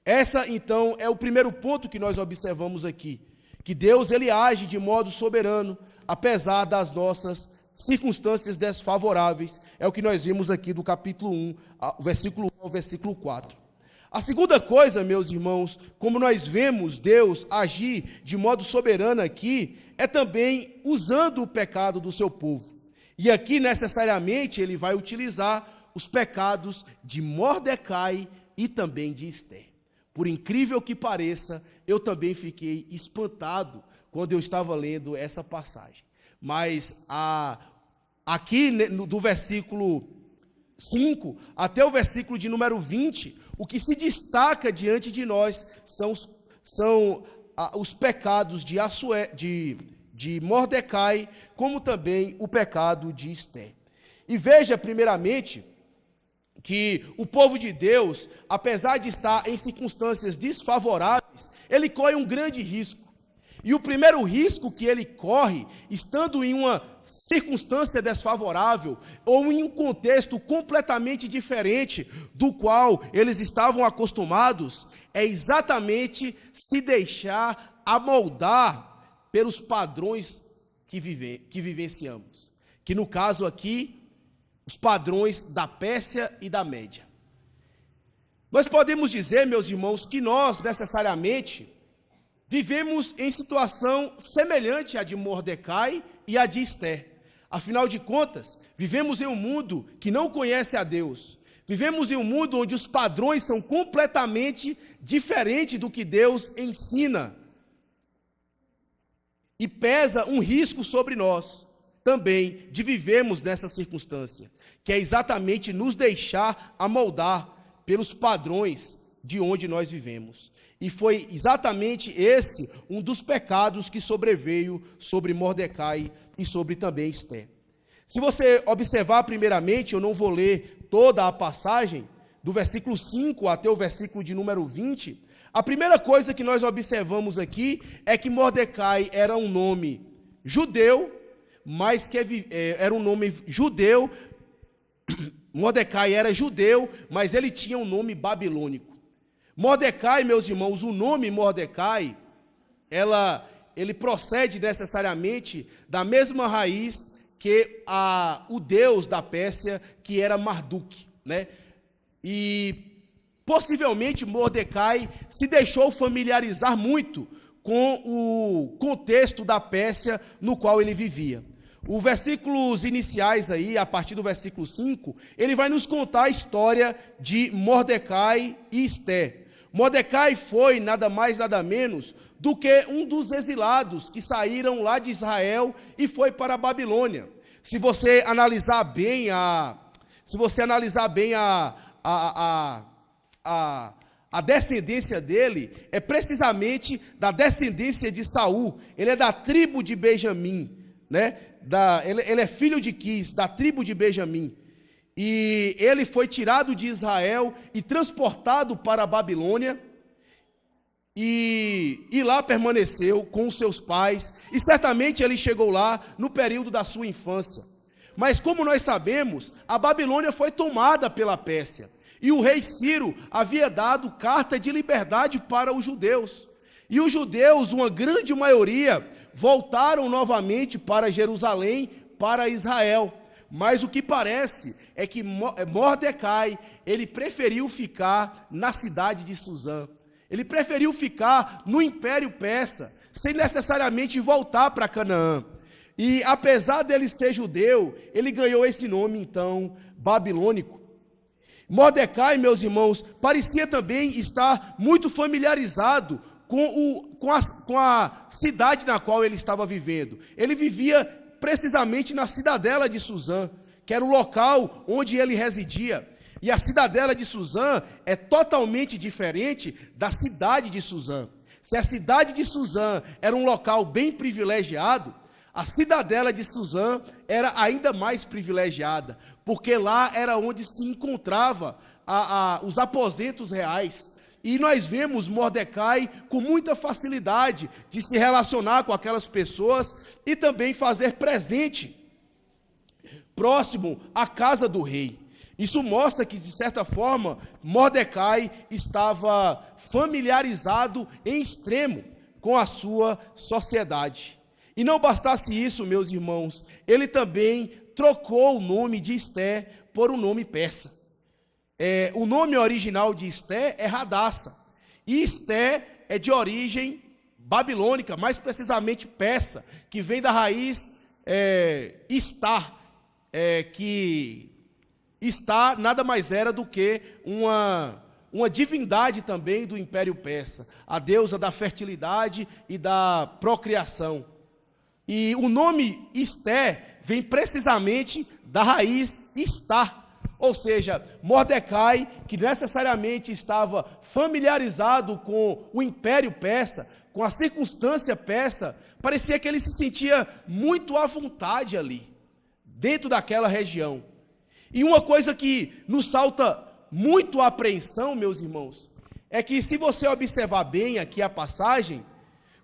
Essa, então, é o primeiro ponto que nós observamos aqui, que Deus, Ele age de modo soberano, apesar das nossas circunstâncias desfavoráveis. É o que nós vimos aqui do capítulo 1, versículo 1 ao versículo 4. A segunda coisa, meus irmãos, como nós vemos Deus agir de modo soberano aqui, é também usando o pecado do seu povo. E aqui, necessariamente, ele vai utilizar os pecados de Mordecai e também de Ester. Por incrível que pareça, eu também fiquei espantado quando eu estava lendo essa passagem. Mas aqui, do versículo 5 até o versículo de número 20, o que se destaca diante de nós são os pecados de Mordecai, como também o pecado de Ester. E veja, primeiramente, que o povo de Deus, apesar de estar em circunstâncias desfavoráveis, ele corre um grande risco. E o primeiro risco que ele corre, estando em uma circunstância desfavorável, ou em um contexto completamente diferente do qual eles estavam acostumados, é exatamente se deixar amoldar pelos padrões que vivenciamos. Que no caso aqui, os padrões da Pérsia e da Média. Nós podemos dizer, meus irmãos, que nós necessariamente vivemos em situação semelhante à de Mordecai e à de Esther. Afinal de contas, vivemos em um mundo que não conhece a Deus. Vivemos em um mundo onde os padrões são completamente diferentes do que Deus ensina. E pesa um risco sobre nós também de vivermos nessa circunstância, que é exatamente nos deixar amoldar pelos padrões de onde nós vivemos. E foi exatamente esse um dos pecados que sobreveio sobre Mordecai e sobre também Esther. Se você observar primeiramente, eu não vou ler toda a passagem, do versículo 5 até o versículo de número 20, a primeira coisa que nós observamos aqui é que Mordecai era um nome judeu, mas que era um nome judeu. Mordecai era judeu, mas ele tinha um nome babilônico. Mordecai, meus irmãos, o nome Mordecai, ele procede necessariamente da mesma raiz que o deus da Pérsia, que era Marduk, né? E possivelmente Mordecai se deixou familiarizar muito com o contexto da Pérsia no qual ele vivia. Os versículos iniciais aí, a partir do versículo 5, ele vai nos contar a história de Mordecai e Esther. Mordecai foi nada mais, nada menos do que um dos exilados que saíram lá de Israel e foi para a Babilônia. Se você analisar bem a descendência dele, é precisamente da descendência de Saul. Ele é da tribo de Benjamim, né? Ele é filho de Quis, da tribo de Benjamim. E ele foi tirado de Israel e transportado para a Babilônia, e lá permaneceu com os seus pais, e certamente ele chegou lá no período da sua infância. Mas como nós sabemos, a Babilônia foi tomada pela Pérsia, e o rei Ciro havia dado carta de liberdade para os judeus. E os judeus, uma grande maioria, voltaram novamente para Jerusalém, para Israel. Mas o que parece é que Mordecai, ele preferiu ficar na cidade de Suzã. Ele preferiu ficar no Império Persa, sem necessariamente voltar para Canaã. E apesar dele ser judeu, ele ganhou esse nome, então, babilônico. Mordecai, meus irmãos, parecia também estar muito familiarizado com a cidade na qual ele estava vivendo. Ele vivia precisamente na cidadela de Suzã, que era o local onde ele residia. E a cidadela de Suzã é totalmente diferente da cidade de Suzã. Se a cidade de Suzã era um local bem privilegiado, a cidadela de Suzã era ainda mais privilegiada, porque lá era onde se encontrava os aposentos reais. E nós vemos Mordecai com muita facilidade de se relacionar com aquelas pessoas e também fazer presente próximo à casa do rei. Isso mostra que, de certa forma, Mordecai estava familiarizado em extremo com a sua sociedade. E não bastasse isso, meus irmãos, ele também trocou o nome de Esther por um nome persa. O nome original de Esther é Radassa, e Esther é de origem babilônica, mais precisamente persa, que vem da raiz Estar, que Estar nada mais era do que uma divindade também do Império Persa, a deusa da fertilidade e da procriação. E o nome Esther vem precisamente da raiz Estar. Ou seja, Mordecai, que necessariamente estava familiarizado com o Império Persa, com a circunstância persa, parecia que ele se sentia muito à vontade ali, dentro daquela região. E uma coisa que nos salta muito a apreensão, meus irmãos, é que se você observar bem aqui a passagem,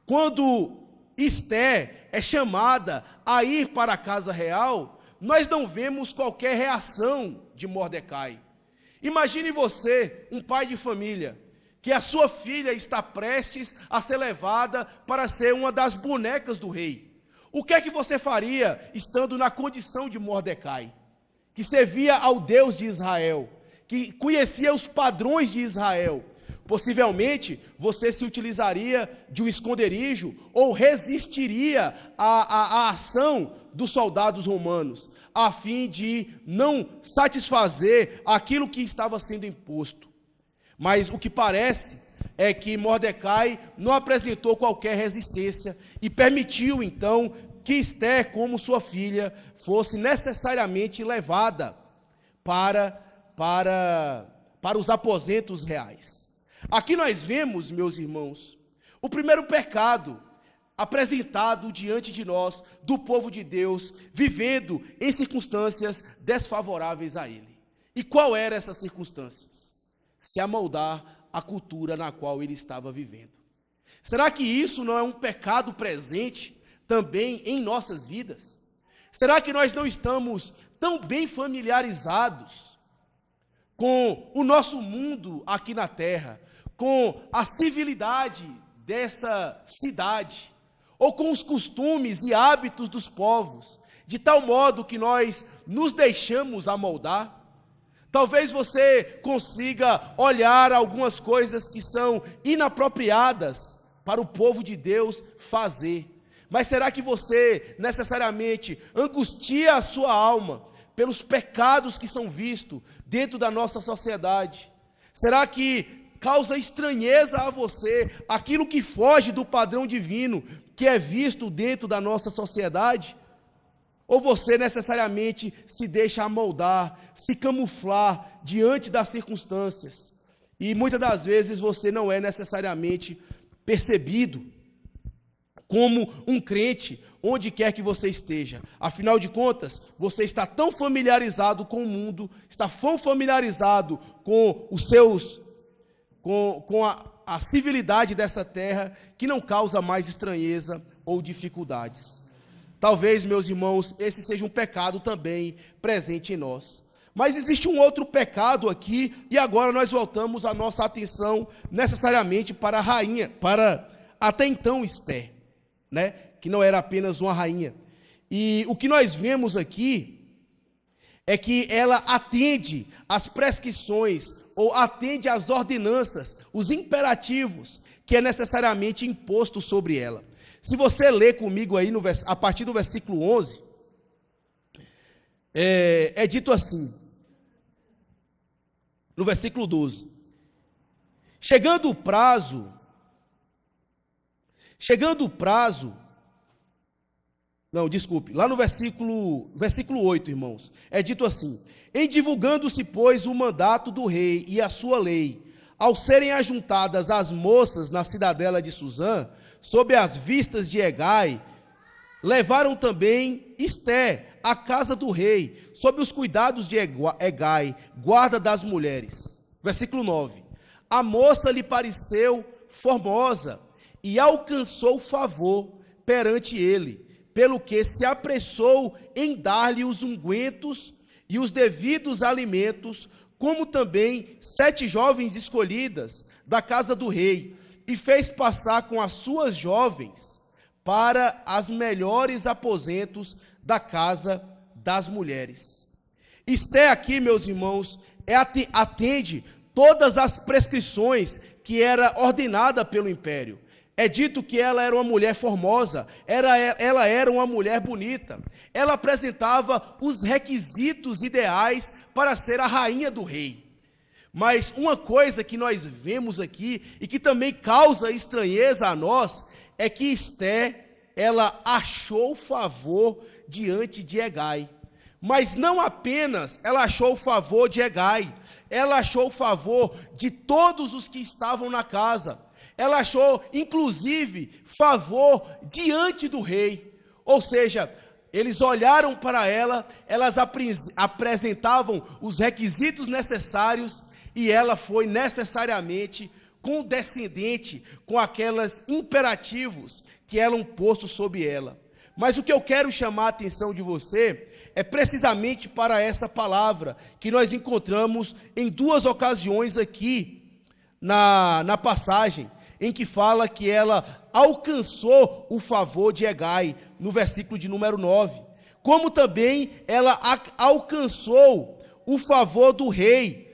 quando Esther é chamada a ir para a casa real, nós não vemos qualquer reação de Mordecai. Imagine você, um pai de família, que a sua filha está prestes a ser levada para ser uma das bonecas do rei. O que é que você faria estando na condição de Mordecai, que servia ao Deus de Israel, que conhecia os padrões de Israel? Possivelmente, você se utilizaria de um esconderijo ou resistiria à ação dos soldados romanos, a fim de não satisfazer aquilo que estava sendo imposto. Mas o que parece é que Mordecai não apresentou qualquer resistência e permitiu, então, que Esther, como sua filha, fosse necessariamente levada para os aposentos reais. Aqui nós vemos, meus irmãos, o primeiro pecado apresentado diante de nós, do povo de Deus, vivendo em circunstâncias desfavoráveis a ele. E qual eram essas circunstâncias? Se amoldar à cultura na qual ele estava vivendo. Será que isso não é um pecado presente também em nossas vidas? Será que nós não estamos tão bem familiarizados com o nosso mundo aqui na terra, com a civilidade dessa cidade, ou com os costumes e hábitos dos povos, de tal modo que nós nos deixamos amoldar? Talvez você consiga olhar algumas coisas que são inapropriadas para o povo de Deus fazer, mas será que você necessariamente angustia a sua alma pelos pecados que são vistos dentro da nossa sociedade? Será que causa estranheza a você aquilo que foge do padrão divino que é visto dentro da nossa sociedade? Ou você necessariamente se deixa amoldar, se camuflar diante das circunstâncias, e muitas das vezes você não é necessariamente percebido como um crente onde quer que você esteja? Afinal de contas, você está tão familiarizado com o mundo, está tão familiarizado com os seus, com a civilidade dessa terra, que não causa mais estranheza ou dificuldades. Talvez, meus irmãos, esse seja um pecado também presente em nós. Mas existe um outro pecado aqui, e agora nós voltamos a nossa atenção necessariamente para a rainha, para até então Esther, né? Que não era apenas uma rainha. E o que nós vemos aqui é que ela atende às prescrições, ou atende às ordenanças, os imperativos que é necessariamente imposto sobre ela. Se você ler comigo aí a partir do versículo 11, é dito assim, no versículo 12, chegando o prazo, lá no versículo 8, irmãos, é dito assim: em divulgando-se, pois, o mandato do rei e a sua lei, ao serem ajuntadas as moças na cidadela de Susã, sob as vistas de Hegai, levaram também Esther à casa do rei, sob os cuidados de Hegai, guarda das mulheres. Versículo 9, a moça lhe pareceu formosa e alcançou favor perante ele, pelo que se apressou em dar-lhe os ungüentos e os devidos alimentos, como também 7 jovens escolhidas da casa do rei, e fez passar com as suas jovens para as melhores aposentos da casa das mulheres. Esther aqui, meus irmãos, atende todas as prescrições que era ordenada pelo império. É dito que ela era uma mulher formosa, ela era uma mulher bonita, ela apresentava os requisitos ideais para ser a rainha do rei. Mas uma coisa que nós vemos aqui, e que também causa estranheza a nós, é que Esther, ela achou favor diante de Hegai. Mas não apenas ela achou o favor de Hegai, ela achou o favor de todos os que estavam na casa. Ela achou, inclusive, favor diante do rei. Ou seja, Eles olharam para ela, elas apresentavam os requisitos necessários e ela foi necessariamente condescendente com aqueles imperativos que eram postos sobre ela. Mas o que eu quero chamar a atenção de você é precisamente para essa palavra que nós encontramos em duas ocasiões aqui na passagem, em que fala que ela alcançou o favor de Hegai, no versículo de número 9, como também ela alcançou o favor do rei,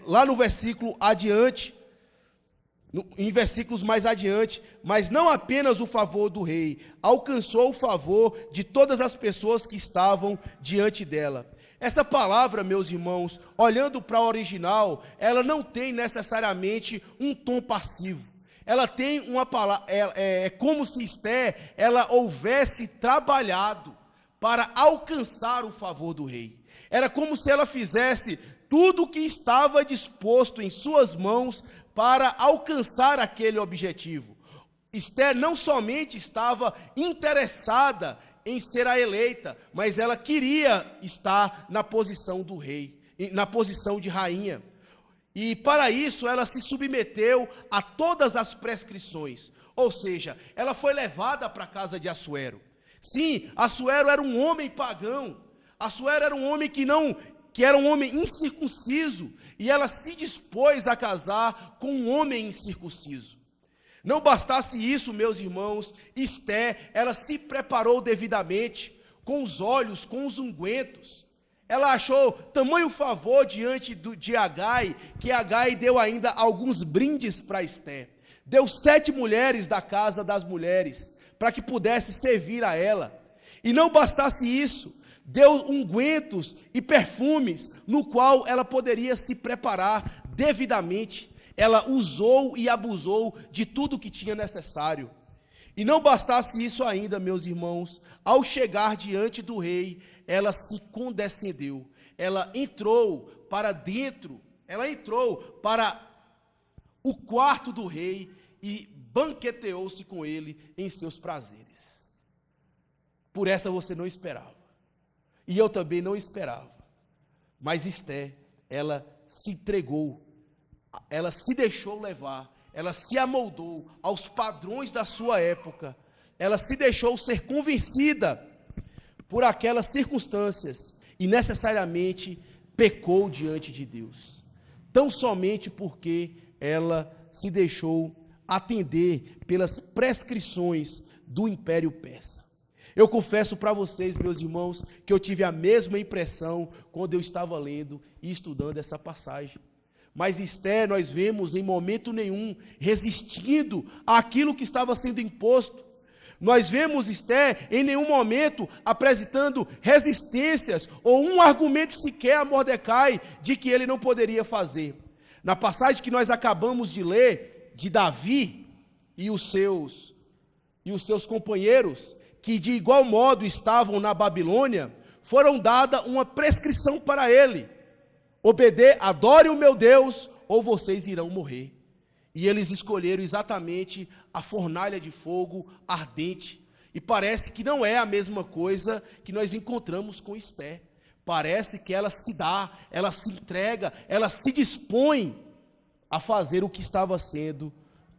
lá no versículo adiante, em versículos mais adiante, mas não apenas o favor do rei, alcançou o favor de todas as pessoas que estavam diante dela. Essa palavra, meus irmãos, olhando para o original, ela não tem necessariamente um tom passivo. Ela tem uma palavra, é como se Esther, ela houvesse trabalhado para alcançar o favor do rei. Era como se ela fizesse tudo o que estava disposto em suas mãos para alcançar aquele objetivo. Esther não somente estava interessada em ser a eleita, mas ela queria estar na posição do rei, na posição de rainha. E para isso ela se submeteu a todas as prescrições, ou seja, ela foi levada para a casa de Assuero. Sim, Assuero era um homem pagão, Assuero era um homem que era um homem incircunciso, e ela se dispôs a casar com um homem incircunciso. Não bastasse isso, meus irmãos, Esther, ela se preparou devidamente, com os óleos, com os ungüentos. Ela achou tamanho favor diante de Hegai, que Hegai deu ainda alguns brindes para Esther. Deu 7 mulheres da casa das mulheres, para que pudesse servir a ela. E não bastasse isso, deu ungüentos e perfumes, no qual ela poderia se preparar devidamente. Ela usou e abusou de tudo que tinha necessário. E não bastasse isso ainda, meus irmãos, ao chegar diante do rei, ela se condescendeu. Ela entrou para dentro, ela entrou para o quarto do rei e banqueteou-se com ele em seus prazeres. Por essa você não esperava. E eu também não esperava. Mas Esther, ela se entregou, ela se deixou levar, ela se amoldou aos padrões da sua época, ela se deixou ser convencida por aquelas circunstâncias e necessariamente pecou diante de Deus, tão somente porque ela se deixou atender pelas prescrições do Império Persa. Eu confesso para vocês, meus irmãos, que eu tive a mesma impressão quando eu estava lendo e estudando essa passagem. Mas Esther, nós vemos em momento nenhum resistindo àquilo que estava sendo imposto. Nós vemos Esther em nenhum momento apresentando resistências ou um argumento sequer a Mordecai de que ele não poderia fazer. Na passagem que nós acabamos de ler, de Davi e os seus companheiros, que de igual modo estavam na Babilônia, foram dada uma prescrição para ele: adore o meu Deus, ou vocês irão morrer. E eles escolheram exatamente a fornalha de fogo ardente. E parece que não é a mesma coisa que nós encontramos com Esther. Parece que ela se dá, ela se entrega, ela se dispõe a fazer o que estava sendo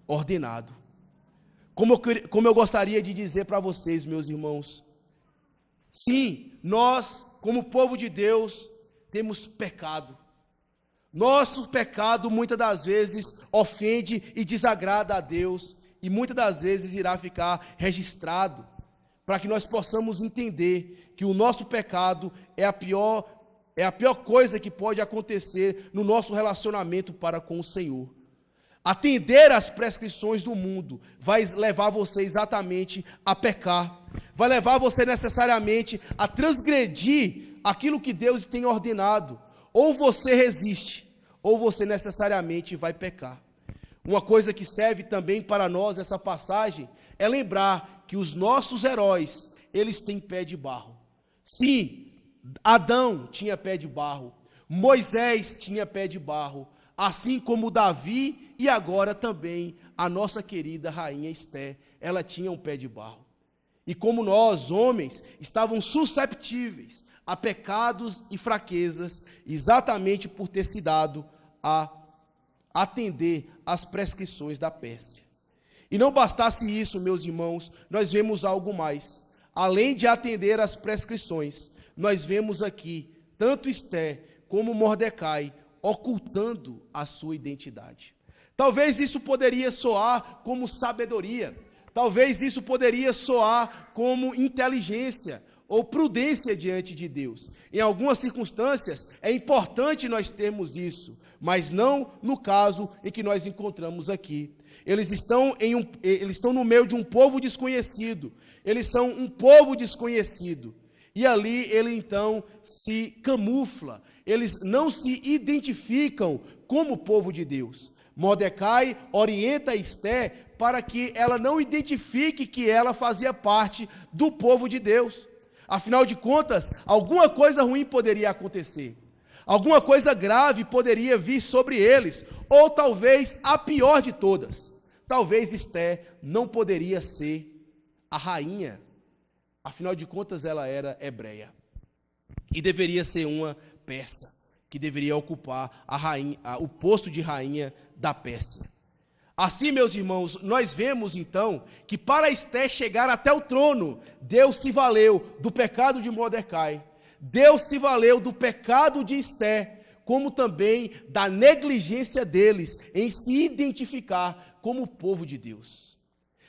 ordenado. Como eu gostaria de dizer para vocês, meus irmãos, sim, nós, como povo de Deus, temos pecado. Nosso pecado, muitas das vezes, ofende e desagrada a Deus, e muitas das vezes irá ficar registrado, para que nós possamos entender que o nosso pecado é a pior coisa que pode acontecer no nosso relacionamento para com o Senhor. Atender às prescrições do mundo vai levar você exatamente a pecar, vai levar você necessariamente a transgredir aquilo que Deus tem ordenado. Ou você resiste, ou você necessariamente vai pecar. Uma coisa que serve também para nós, essa passagem, é lembrar que os nossos heróis, eles têm pé de barro. Sim, Adão tinha pé de barro, Moisés tinha pé de barro, assim como Davi e agora também a nossa querida rainha Esther, ela tinha um pé de barro. E como nós, homens, estavam susceptíveis a pecados e fraquezas, exatamente por ter se dado a atender às prescrições da Pérsia. E não bastasse isso, meus irmãos, nós vemos algo mais. Além de atender às prescrições, nós vemos aqui tanto Esté como Mordecai ocultando a sua identidade. Talvez isso poderia soar como sabedoria, talvez isso poderia soar como inteligência ou prudência diante de Deus. Em algumas circunstâncias é importante nós termos isso, mas não no caso em que nós encontramos aqui. Eles estão no meio de um povo desconhecido, eles são um povo desconhecido, e ali ele então se camufla, eles não se identificam como povo de Deus. Mordecai orienta Esté para que ela não identifique que ela fazia parte do povo de Deus. Afinal de contas, alguma coisa ruim poderia acontecer. Alguma coisa grave poderia vir sobre eles, ou talvez a pior de todas. Talvez Esté não poderia ser a rainha. Afinal de contas, ela era hebreia. E deveria ser uma persa, que deveria ocupar o posto de rainha da Pérsia. Assim, meus irmãos, nós vemos então que para Esté chegar até o trono, Deus se valeu do pecado de Mordecai, Deus se valeu do pecado de Esté, como também da negligência deles em se identificar como povo de Deus.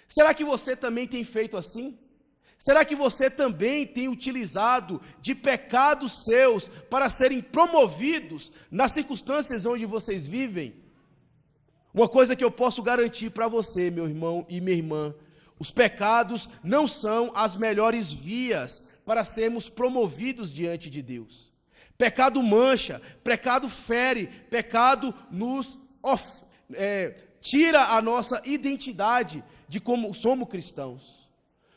Será que você também tem feito assim? Será que você também tem utilizado de pecados seus para serem promovidos nas circunstâncias onde vocês vivem? Uma coisa que eu posso garantir para você, meu irmão e minha irmã, os pecados não são as melhores vias para sermos promovidos diante de Deus. Pecado mancha, pecado fere, pecado nos tira a nossa identidade de como somos cristãos.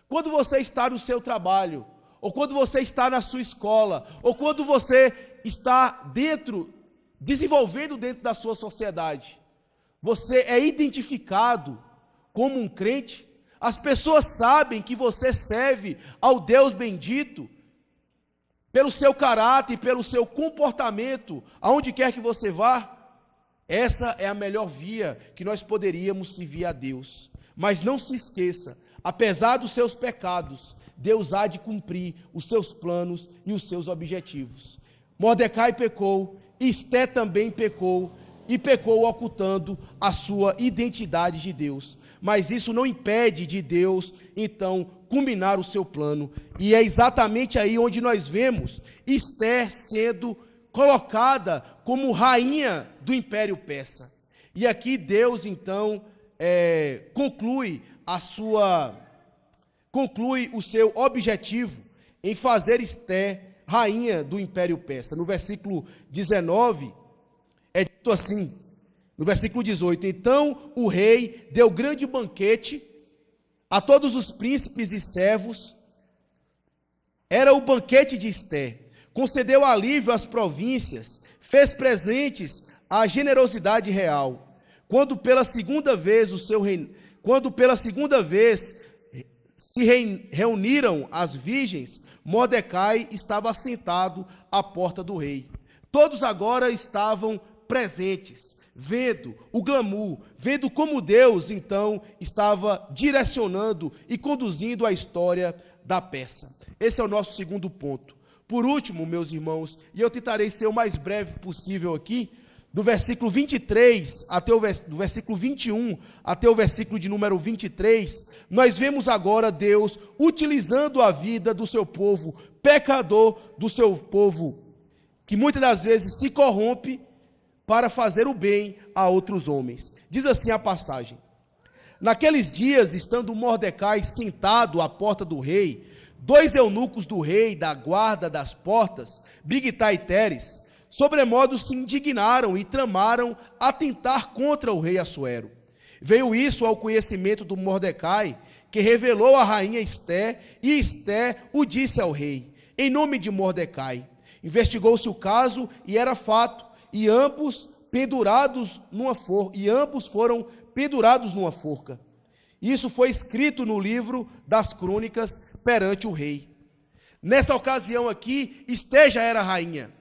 Quando você está no seu trabalho, ou quando você está na sua escola, ou quando você está desenvolvendo dentro da sua sociedade, você é identificado como um crente, as pessoas sabem que você serve ao Deus bendito, pelo seu caráter, pelo seu comportamento, aonde quer que você vá. Essa é a melhor via que nós poderíamos servir a Deus. Mas não se esqueça, apesar dos seus pecados, Deus há de cumprir os seus planos e os seus objetivos. Mordecai pecou, Esté também pecou, e pecou ocultando a sua identidade de Deus. Mas isso não impede de Deus, então, culminar o seu plano. E é exatamente aí onde nós vemos Esté sendo colocada como rainha do Império Persa. E aqui Deus, então, conclui o seu objetivo em fazer Esté rainha do Império Persa. No versículo 19, é dito assim, no versículo 18, então o rei deu grande banquete a todos os príncipes e servos, era o banquete de Esté, concedeu alívio às províncias, fez presentes à generosidade real. Quando pela segunda vez se reuniram as virgens, Mordecai estava assentado à porta do rei. Todos agora estavam presentes, vendo o glamour, vendo como Deus, então, estava direcionando e conduzindo a história da Pérsia. Esse é o nosso segundo ponto. Por último, meus irmãos, e eu tentarei ser o mais breve possível aqui, do versículo 23 do versículo 21 até o versículo de número 23, nós vemos agora Deus utilizando a vida do seu povo pecador, do seu povo que muitas das vezes se corrompe para fazer o bem a outros homens. Diz assim a passagem: naqueles dias, estando Mordecai sentado à porta do rei, 2 eunucos do rei, da guarda das portas, Bigtai e Teres, sobremodo se indignaram e tramaram atentar contra o rei Assuero. Veio isso ao conhecimento do Mordecai, que revelou a rainha Esté, e Esté o disse ao rei, em nome de Mordecai. Investigou-se o caso, e era fato, e ambos foram pendurados numa forca. Isso foi escrito no livro das crônicas perante o rei. Nessa ocasião aqui, Esté já era rainha.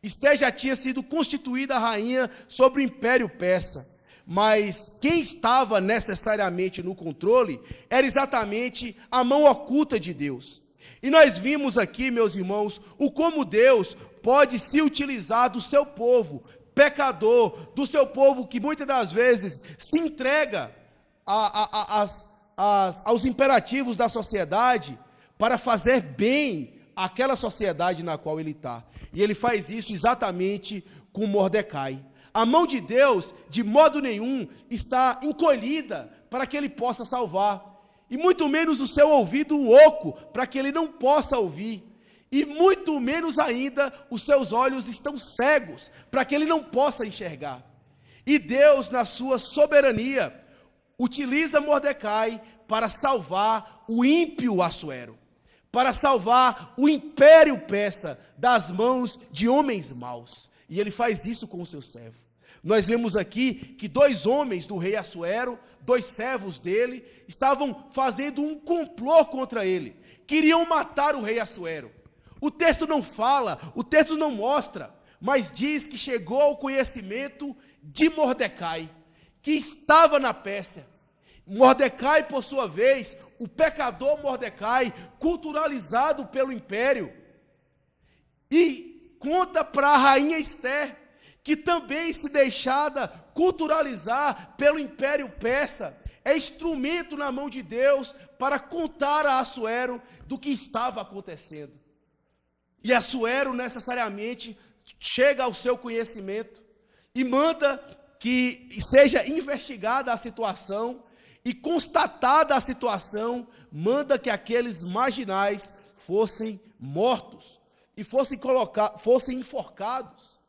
Esté já tinha sido constituída rainha sobre o Império Persa. Mas quem estava necessariamente no controle era exatamente a mão oculta de Deus. E nós vimos aqui, meus irmãos, o como Deus pode se utilizar do seu povo pecador, do seu povo que muitas das vezes se entrega aos imperativos da sociedade para fazer bem àquela sociedade na qual ele está. E ele faz isso exatamente com Mordecai. A mão de Deus, de modo nenhum, está encolhida para que ele possa salvar. E muito menos o seu ouvido oco, para que ele não possa ouvir. E muito menos ainda os seus olhos estão cegos, para que ele não possa enxergar. E Deus, na sua soberania, utiliza Mordecai para salvar o ímpio Assuero, para salvar o império persa das mãos de homens maus. E ele faz isso com o seu servo. Nós vemos aqui que 2 homens do rei Assuero, 2 servos dele, estavam fazendo um complô contra ele. Queriam matar o rei Assuero. O texto não fala, o texto não mostra, mas diz que chegou ao conhecimento de Mordecai, que estava na Pérsia. Mordecai, por sua vez, o pecador Mordecai, culturalizado pelo império, e conta para a rainha Esté, que também se deixada culturalizar pelo império persa, é instrumento na mão de Deus para contar a Assuero do que estava acontecendo. E Assuero necessariamente chega ao seu conhecimento e manda que seja investigada a situação e constatada a situação, manda que aqueles marginais fossem mortos e fossem enforcados.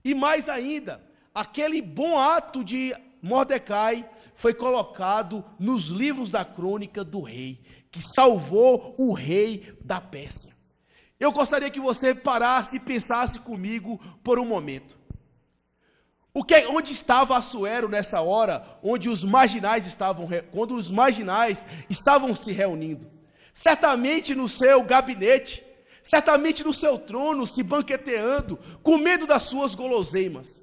E mais ainda, aquele bom ato de Mordecai foi colocado nos livros da crônica do rei, que salvou o rei da Pérsia. Eu gostaria que você parasse e pensasse comigo por um momento. Onde estava Assuero nessa hora, quando os marginais estavam se reunindo? Certamente no seu gabinete, certamente no seu trono, se banqueteando, comendo das suas guloseimas.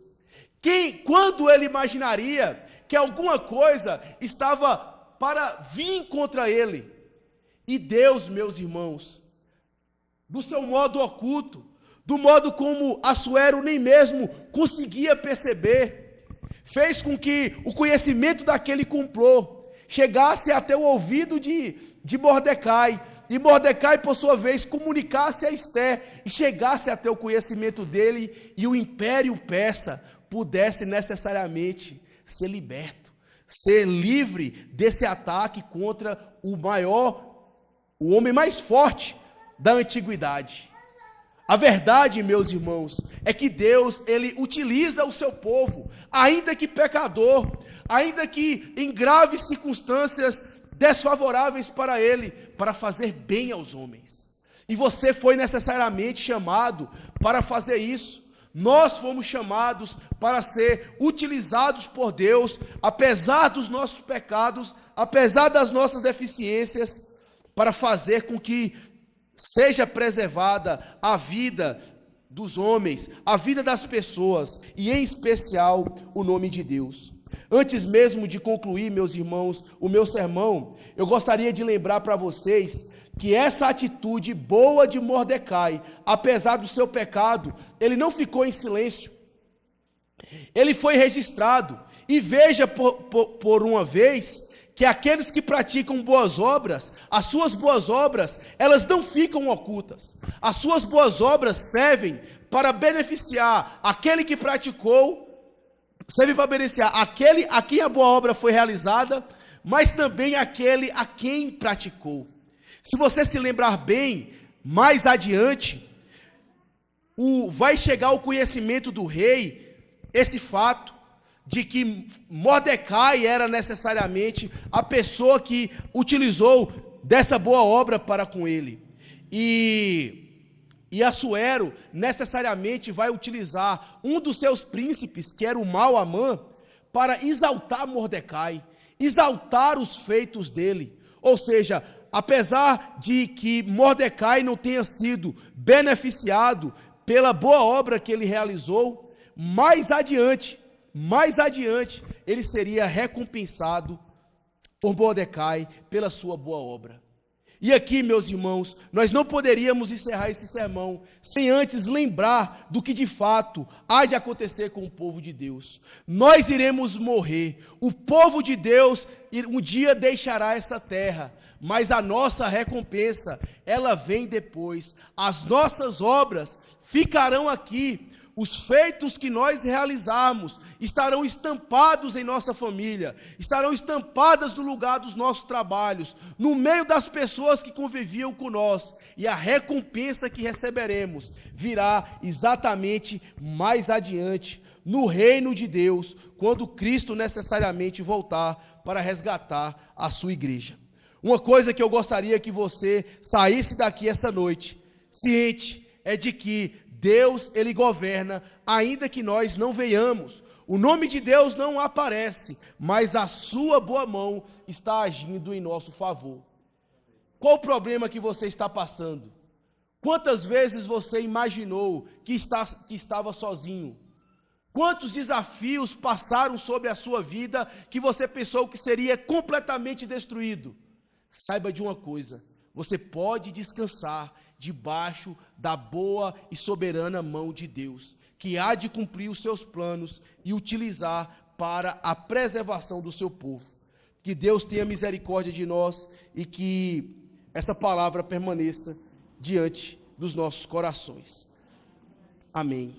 Quando ele imaginaria que alguma coisa estava para vir contra ele? E Deus, meus irmãos, do seu modo oculto, do modo como Assuero nem mesmo conseguia perceber, fez com que o conhecimento daquele complô chegasse até o ouvido de Mordecai, e Mordecai, por sua vez, comunicasse a Esté e chegasse até o conhecimento dele, e o império persa pudesse necessariamente ser liberto, ser livre desse ataque contra o homem mais forte da antiguidade. A verdade, meus irmãos, é que Deus, ele utiliza o seu povo, ainda que pecador, ainda que em graves circunstâncias desfavoráveis para ele, para fazer bem aos homens. E você foi necessariamente chamado para fazer isso. Nós fomos chamados para ser utilizados por Deus, apesar dos nossos pecados, apesar das nossas deficiências, para fazer com que seja preservada a vida dos homens, a vida das pessoas, e em especial o nome de Deus. Antes mesmo de concluir, meus irmãos, o meu sermão, eu gostaria de lembrar para vocês que essa atitude boa de Mordecai, apesar do seu pecado, ele não ficou em silêncio. Ele foi registrado. E veja por uma vez que aqueles que praticam boas obras, as suas boas obras, elas não ficam ocultas. As suas boas obras servem para beneficiar aquele que praticou, serve para beneficiar aquele a quem a boa obra foi realizada, mas também aquele a quem praticou. Se você se lembrar bem, mais adiante, vai chegar ao conhecimento do rei esse fato de que Mordecai era necessariamente a pessoa que utilizou dessa boa obra para com ele. E Assuero necessariamente vai utilizar um dos seus príncipes, que era o mau Amã, para exaltar Mordecai exaltar os feitos dele. Ou seja, apesar de que Mordecai não tenha sido beneficiado pela boa obra que ele realizou, mais adiante, ele seria recompensado por Mordecai pela sua boa obra. E aqui, meus irmãos, nós não poderíamos encerrar esse sermão sem antes lembrar do que de fato há de acontecer com o povo de Deus. Nós iremos morrer, o povo de Deus um dia deixará essa terra, mas a nossa recompensa, ela vem depois. As nossas obras ficarão aqui. Os feitos que nós realizarmos estarão estampados em nossa família, estarão estampadas no lugar dos nossos trabalhos, no meio das pessoas que conviviam com nós, e a recompensa que receberemos virá exatamente mais adiante, no reino de Deus, quando Cristo necessariamente voltar para resgatar a sua igreja. Uma coisa que eu gostaria que você saísse daqui essa noite, ciente, é de que Deus, Ele governa, ainda que nós não venhamos. O nome de Deus não aparece, mas a sua boa mão está agindo em nosso favor. Qual o problema que você está passando? Quantas vezes você imaginou que estava sozinho? Quantos desafios passaram sobre a sua vida que você pensou que seria completamente destruído? Saiba de uma coisa, você pode descansar debaixo da boa e soberana mão de Deus, que há de cumprir os seus planos e utilizar para a preservação do seu povo. Que Deus tenha misericórdia de nós e que essa palavra permaneça diante dos nossos corações. Amém.